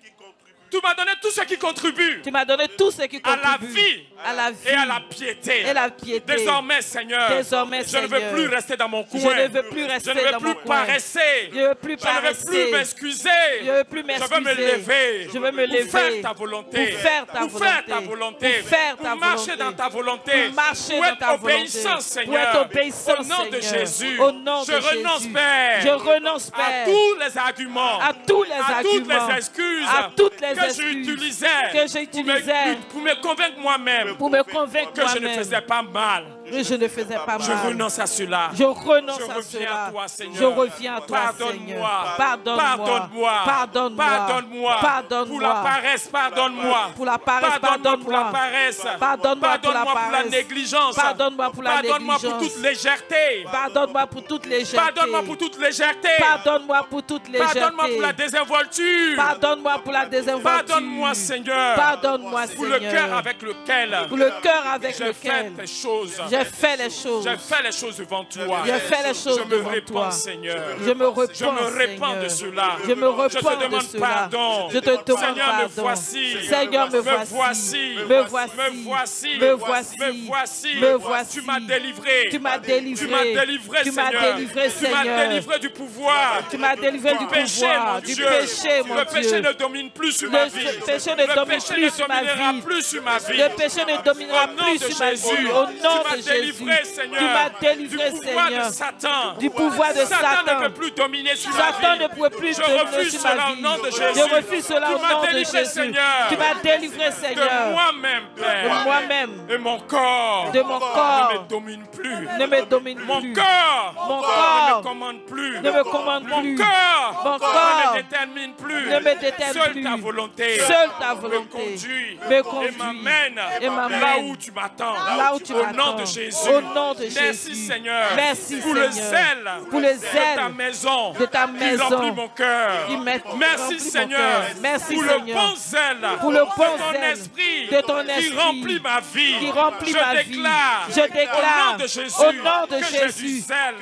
Tu m'as donné tout ce qui contribue Tu m'as donné tout ce qui à la contribue vie à la vie et à la piété. et la piété. Désormais, Seigneur, Désormais, je ne veux Seigneur, plus rester dans mon coin. je ne veux plus rester Je ne veux dans plus mon coin. paresser. Je ne veux plus Je ne veux paresser. plus m'excuser. Je ne veux plus Je veux me m'excuser. lever. Je veux me lever. Pour faire ta volonté. Pour faire ta Pour faire ta volonté. volonté. Pour faire ta Pour marcher volonté. dans ta volonté. Pour marcher Pour dans être ta volonté. obéissant, Pour Seigneur. être obéissant, Au nom de Seigneur. Jésus. Au nom Je de renonce, Jésus. Père. Je renonce, À Père. tous les arguments. À tous les à toutes arguments. les excuses. À toutes les que excuses j'utilisais. que j'utilisais Pour me convaincre moi-même. pour me convaincre Que je ne moi-même faisais pas mal. que je ne faisais pas Je mal. renonce à cela. Je renonce Je à reviens cela. à toi, Seigneur. Je reviens à toi, Pardonne-moi. Seigneur. Pardonne-moi. Pardonne-moi. Pardonne-moi. Pardonne-moi. Pardonne-moi. Pour la paresse, pardonne-moi. Pour la paresse, Pardonne-moi pour la pardonne-moi. paresse. Pardonne-moi pour la Pardonne-moi pour la paresse. négligence. Pardonne-moi pour la Pardonne-moi pour négligence. toute légèreté. Pardonne-moi pour toute légèreté. Pardonne-moi pour toute légèreté. Pardonne-moi pour toute légèreté. Pardonne-moi pour la désinvolture. Pardonne-moi pour la désinvolture. Pardonne-moi, Seigneur. Pardonne-moi, Pour le Seigneur. cœur avec lequel Pour le cœur avec j'ai fait lequel tes choses. j'ai fait les choses. J'ai fait les choses devant toi. J'ai fait les choses Je me devant répands, toi. Seigneur. Je me repens, Je me répands Seigneur. de cela. Je me repens Je te demande de cela. pardon. Je te demande Seigneur, pardon. me voici. Seigneur, me Me voici. voici. Me voici. Me voici. Me voici. Me voici. Me voici. Tu m'as délivré. Tu m'as délivré. Tu m'as délivré, Tu m'as Seigneur. délivré, Tu m'as Seigneur. délivré du pouvoir. Tu m'as délivré du péché, pouvoir, mon du Dieu. péché, mon Le péché Dieu. ne domine plus sur ma vie. Le péché ne Le domine péché plus ne sur ma dominera vie. plus sur ma vie. Le péché ne dominera Au nom plus de sur ma Jésus, vie. Au nom tu m'as de délivré, Jésus. Seigneur, Tu m'as délivré, du pouvoir Seigneur. de Satan. Du pouvoir de Satan ne Satan. peut plus dominer sur ma Satan vie. ne pouvait plus Je dominer refuse sur ma cela au vie. nom de Jésus. Je refuse cela Tu au m'as nom de délivré, Jésus. Seigneur. Tu m'as délivré, De Seigneur. moi-même, Père. De moi-même. Et mon corps De mon ne corps. me domine plus. Ne me domine Mon plus. corps Mon ne corps me commande plus. ne me commande Mon plus. corps Mon corps ne me détermine plus. ne me détermine Seule plus. ta volonté Seule ta me volonté conduit me conduit et m'amène et m'amène là où tu m'attends. là où tu Au m'attends. nom de Jésus. Au nom de Merci Jésus. Seigneur. Merci, pour le Seigneur. zèle Pour le de zèle ta maison de ta qui maison remplit mon cœur. qui met- Merci remplit mon Seigneur. cœur. Merci, pour Seigneur. le bon zèle Pour le bon de ton zèle esprit de ton qui esprit remplit ma vie. qui remplit je ma vie. déclare, Je déclare au nom de Jésus au nom de que Jésus j'ai du zèle.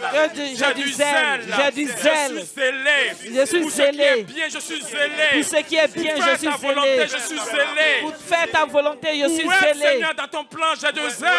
j'ai du zèle. J'ai du zèle. Je suis zélé. Je suis Pour ce qui est zélé. bien, je suis zélé. Tout ce qui est bien, Pour faire je suis ta volonté, zélé. je suis zélé. Pour faire ta volonté, je suis Où est, zélé. Seigneur, dans ton plan, j'ai de zèle.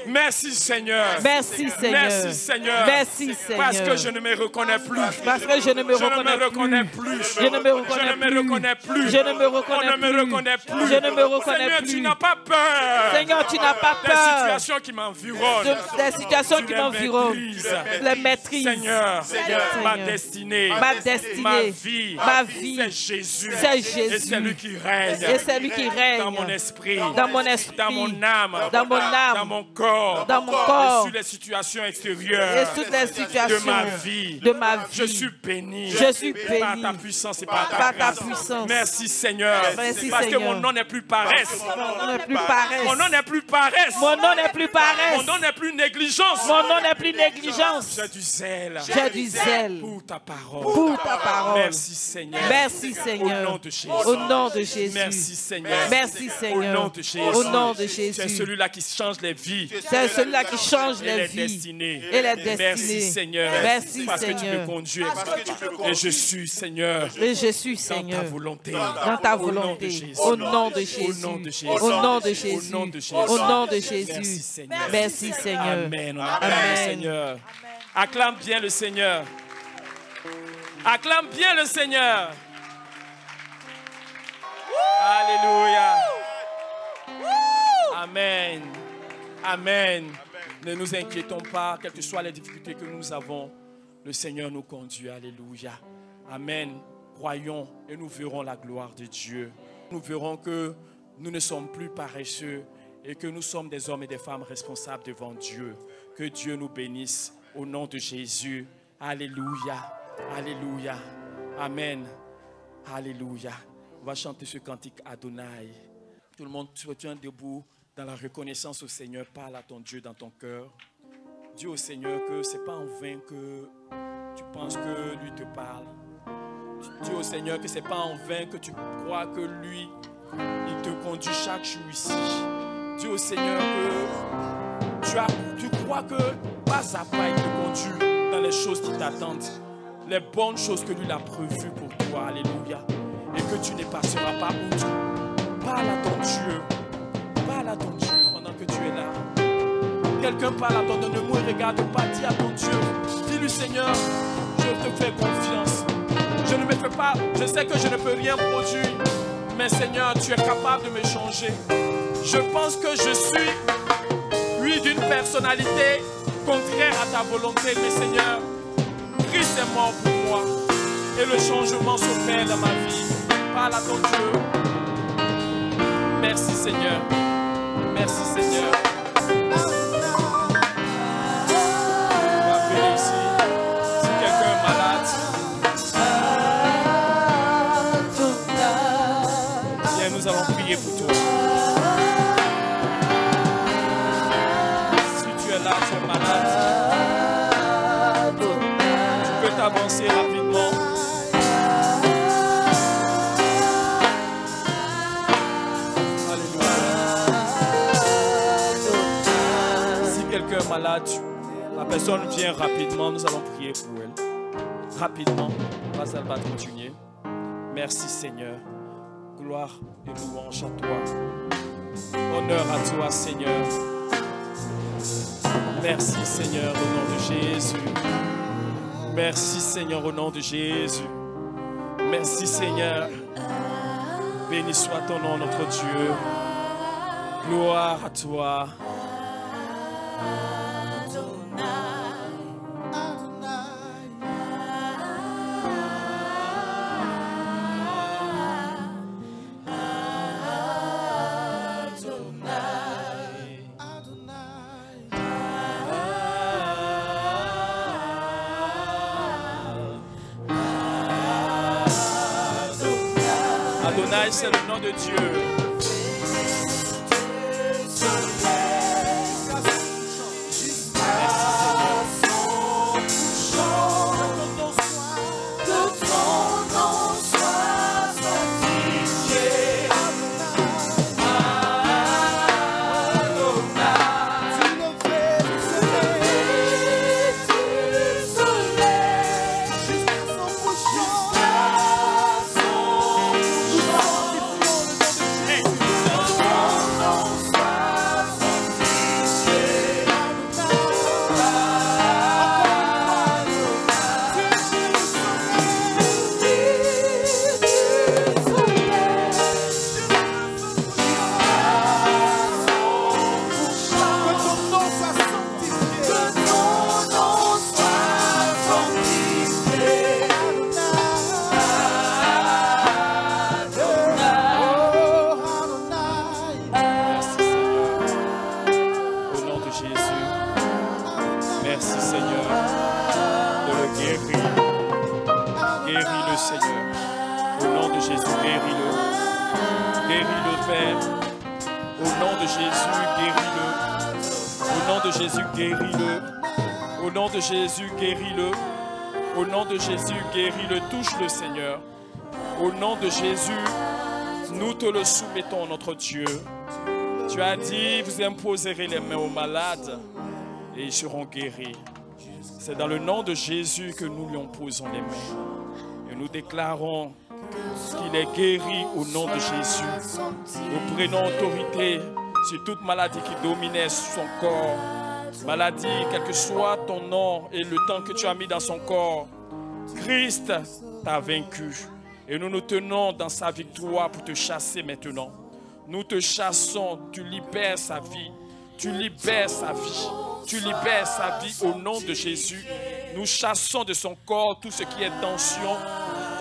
Merci Seigneur. Merci, Seigneur. Merci Seigneur. Merci, Seigneur. Parce que je ne me reconnais plus. Parce que je ne me Je ne me reconnais reconnais plus. Je ne me reconnais Je ne me reconnais plus. Je ne me On reconnais ne me plus. reconnaît plus. Je ne me reconnais Seigneur, plus. tu n'as pas peur. Seigneur, tu n'as pas Des peur situations qui m'environnent. des situations Tu qui les m'environnent. maîtrises. Les maîtrises. Seigneur, ma Seigneur. destinée, Ma destinée. ma vie, c'est Jésus. C'est Jésus. Et c'est lui qui règne. Et c'est lui qui règne Dans mon esprit. dans mon esprit, Dans mon âme. dans mon âme, Dans mon corps. dans mon corps, Et sur les situations et extérieures. toutes les situations De ma vie. de ma vie. Je suis béni. Je suis Par béni ta puissance et par ta par ta grâce. puissance. Merci Seigneur. Merci, Parce Seigneur. que mon nom n'est plus paresse. Mon nom n'est plus paresse. Mon nom n'est plus paresse. Mon nom n'est plus paresse. Mon nom n'est plus négligence. Mon nom n'est plus négligence. J'ai du zèle. J'ai du zèle Pour ta parole. pour ta parole. Merci Seigneur. Merci, Au Seigneur. nom de Jésus. Au nom de Jésus. Merci Seigneur. Merci, Au Seigneur. nom de Jésus. Au nom de C'est Jésus. celui-là qui change les vies. C'est celui-là qui change Et les les vies destinées. et les destinées. Merci Seigneur. Merci, Parce que tu me Seigneur. conduis. Et je suis Seigneur. Et je suis, Dans ta Seigneur, volonté. dans ta Au nom de volonté. Jésus. Au nom de Jésus. Au nom de Jésus. Au nom de Au Jésus. nom de Jésus. Au nom de Merci Jésus. Seigneur. Merci, Seigneur. Amen. On acclame Amen. le Seigneur. Acclame bien le Seigneur. Acclame bien le Seigneur. Alléluia. Amen. Amen. Ne nous inquiétons pas, quelles que soient les difficultés que nous avons, le Seigneur nous conduit. Alléluia. Amen. Croyons et nous verrons la gloire de Dieu. Nous verrons que nous ne sommes plus paresseux et que nous sommes des hommes et des femmes responsables devant Dieu. Que Dieu nous bénisse au nom de Jésus. Alléluia. Alléluia. Amen. Alléluia. On va chanter ce cantique Adonai. Tout le monde se tient debout dans la reconnaissance au Seigneur. Parle à ton Dieu dans ton cœur. Dis au Seigneur que ce n'est pas en vain que tu penses que lui te parle. Dis au Seigneur que ce n'est pas en vain que tu crois que lui, il te conduit chaque jour ici. Dis au Seigneur que tu crois que pas à pas il te conduit dans les choses qui t'attendent. Les bonnes choses que lui a prévues pour toi. Alléluia. Et que tu ne passeras pas outre. Parle à ton Dieu. Quelqu'un parle à ton ennemi et regarde pas, dis à ton Dieu. Dis-lui, Seigneur, je te fais confiance. Je ne me fais pas, je sais que je ne peux rien produire, mais Seigneur, tu es capable de me changer. Je pense que je suis, oui, d'une personnalité contraire à ta volonté, mais Seigneur, Christ est mort pour moi et le changement s'opère dans ma vie. Parle à ton Dieu. Merci Seigneur. Merci Seigneur. Rappelez ici, si quelqu'un est malade, viens, nous allons prier pour toi. Si tu es là, tu es malade, tu peux t'avancer rapidement. Quelqu'un malade, la personne vient rapidement, nous allons prier pour elle. Rapidement, elle va continuer. Merci Seigneur. Gloire et louange à toi. Honneur à toi Seigneur. Merci Seigneur au nom de Jésus. Merci Seigneur au nom de Jésus. Merci Seigneur. Béni soit ton nom notre Dieu. Gloire à toi. Adonai, c'est le nom de Dieu. Jésus, guéris-le. Au nom de Jésus, guéris-le. Touche-le, Seigneur. Au nom de Jésus, nous te le soumettons, notre Dieu. Tu as dit, vous imposerez les mains aux malades et ils seront guéris. C'est dans le nom de Jésus que nous lui imposons les mains. Et nous déclarons qu'il est guéri au nom de Jésus. Nous prenons autorité sur toute maladie qui dominait son corps. Maladie, quel que soit ton nom et le temps que tu as mis dans son corps, Christ t'a vaincu. Et nous nous tenons dans sa victoire pour te chasser maintenant. Nous te chassons, tu libères sa vie. Tu libères sa vie. Tu libères sa vie au nom de Jésus. Nous chassons de son corps tout ce qui est tension,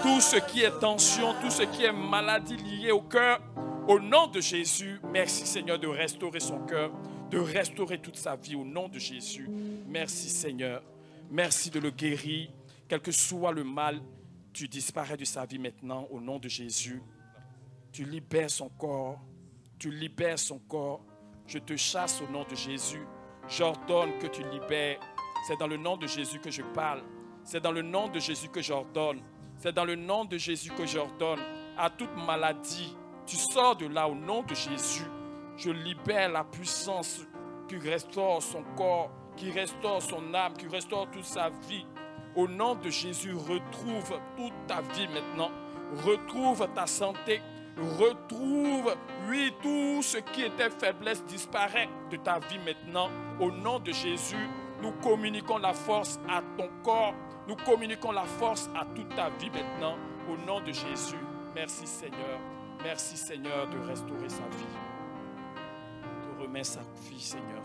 tout ce qui est tension, tout ce qui est maladie liée au cœur. Au nom de Jésus, merci Seigneur de restaurer son cœur, de restaurer toute sa vie au nom de Jésus. Merci Seigneur. Merci de le guérir. Quel que soit le mal, tu disparais de sa vie maintenant au nom de Jésus. Tu libères son corps. Tu libères son corps. Je te chasse au nom de Jésus. J'ordonne que tu libères. C'est dans le nom de Jésus que je parle. C'est dans le nom de Jésus que j'ordonne. C'est dans le nom de Jésus que j'ordonne à toute maladie. Tu sors de là au nom de Jésus. Je libère la puissance qui restaure son corps, qui restaure son âme, qui restaure toute sa vie. Au nom de Jésus, retrouve toute ta vie maintenant. Retrouve ta santé. retrouve, oui, tout ce qui était faiblesse disparaît de ta vie maintenant. Au nom de Jésus, nous communiquons la force à ton corps. Nous communiquons la force à toute ta vie maintenant. Au nom de Jésus, merci Seigneur. Merci Seigneur de restaurer sa vie. De remettre sa vie, Seigneur.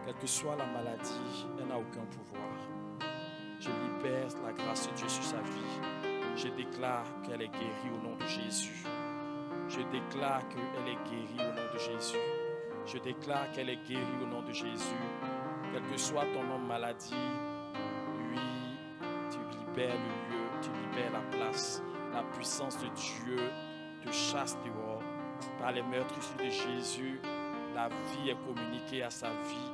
Quelle que soit la maladie, elle n'a aucun pouvoir. Je libère la grâce de Dieu sur sa vie. Je déclare qu'elle est guérie au nom de Jésus. Je déclare qu'elle est guérie au nom de Jésus. Je déclare qu'elle est guérie au nom de Jésus. Quel que soit ton nom de maladie, oui, tu libères le lieu, tu libères la place. La puissance de Dieu te chasse dehors. Par les meurtrissures de Jésus, la vie est communiquée à sa vie,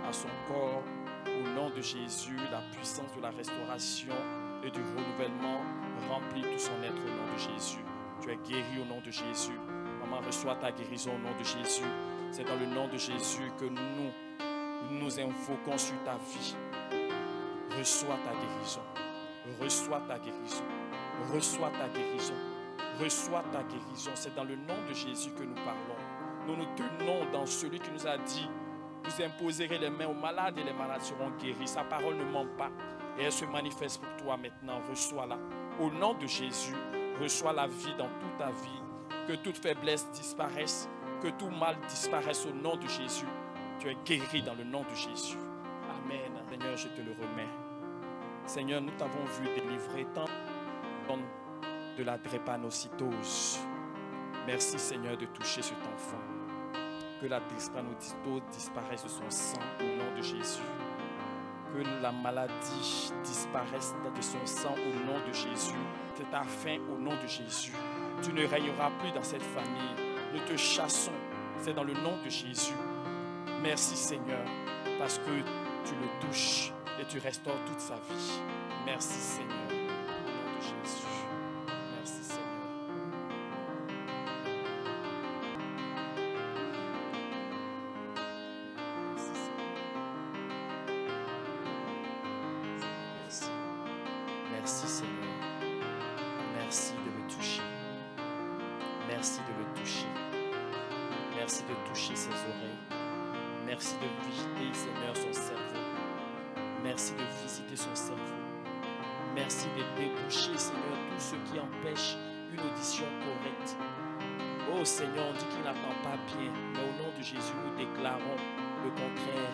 à son corps. Au nom de Jésus, la puissance de la restauration et du renouvellement remplit tout son être au nom de Jésus. Tu es guéri au nom de Jésus. Maman, reçois ta guérison au nom de Jésus. C'est dans le nom de Jésus que nous invoquons sur ta vie. Reçois ta guérison. Reçois ta guérison. Reçois ta guérison. Reçois ta guérison. C'est dans le nom de Jésus que nous parlons. Nous nous tenons dans celui qui nous a dit: vous imposerez les mains aux malades et les malades seront guéris. Sa parole ne ment pas et elle se manifeste pour toi maintenant. Reçois-la. Au nom de Jésus, reçois la vie dans toute ta vie. Que toute faiblesse disparaisse. Que tout mal disparaisse au nom de Jésus. Tu es guéri dans le nom de Jésus. Amen. Seigneur, je te le remets. Seigneur, nous t'avons vu délivrer tant de la drépanocytose. Merci Seigneur de toucher cet enfant. Que la drépanocytose disparaisse de son sang au nom de Jésus. Que la maladie disparaisse de son sang au nom de Jésus. C'est ta fin au nom de Jésus. Tu ne régneras plus dans cette famille. Nous te chassons. C'est dans le nom de Jésus. Merci Seigneur, parce que tu le touches et tu restaures toute sa vie. Merci Seigneur, au nom de Jésus. Merci Seigneur. Merci. Merci Seigneur. Merci de le toucher. Merci de le toucher. Merci de toucher ses oreilles. Merci de visiter, Seigneur, son cerveau. Merci de visiter son cerveau. Merci de déboucher, Seigneur, tout ce qui empêche une audition correcte. Oh Seigneur, on dit qu'il n'entend pas bien, mais au nom de Jésus, nous déclarons le contraire.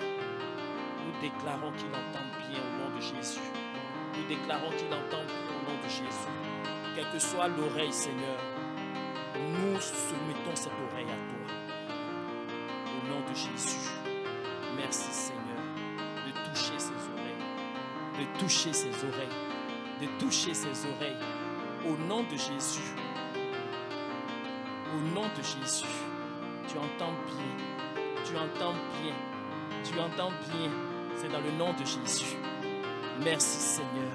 Nous déclarons qu'il entend bien au nom de Jésus. Nous déclarons qu'il entend bien au nom de Jésus. Quelle que soit l'oreille, Seigneur, nous soumettons cette oreille à toi. Au nom de Jésus. Merci Seigneur de toucher ses oreilles, de toucher ses oreilles, de toucher ses oreilles. Au nom de Jésus, au nom de Jésus, tu entends bien, tu entends bien, tu entends bien. C'est dans le nom de Jésus. Merci Seigneur,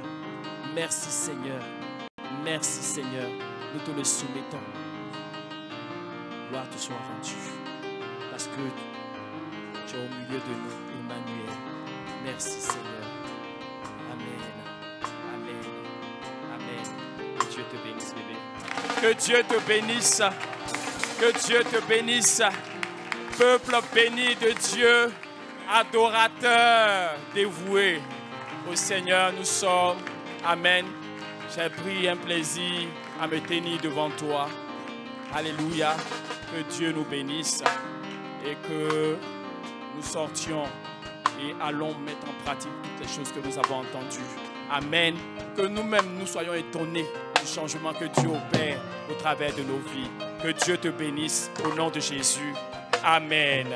merci Seigneur, merci Seigneur. Nous te le soumettons. Gloire te soit rendue, parce que tu es au milieu de nous, Emmanuel. Merci Seigneur. Amen. Amen. Amen. Que Dieu te bénisse, bébé. Que Dieu te bénisse. Que Dieu te bénisse. Peuple béni de Dieu, adorateur dévoué au Seigneur, nous sommes. Amen. J'ai pris un plaisir à me tenir devant toi. Alléluia. Que Dieu nous bénisse et que nous sortions et allons mettre en pratique toutes les choses que nous avons entendues. Amen. Que nous-mêmes nous soyons étonnés du changement que Dieu opère au travers de nos vies. Que Dieu te bénisse au nom de Jésus. Amen.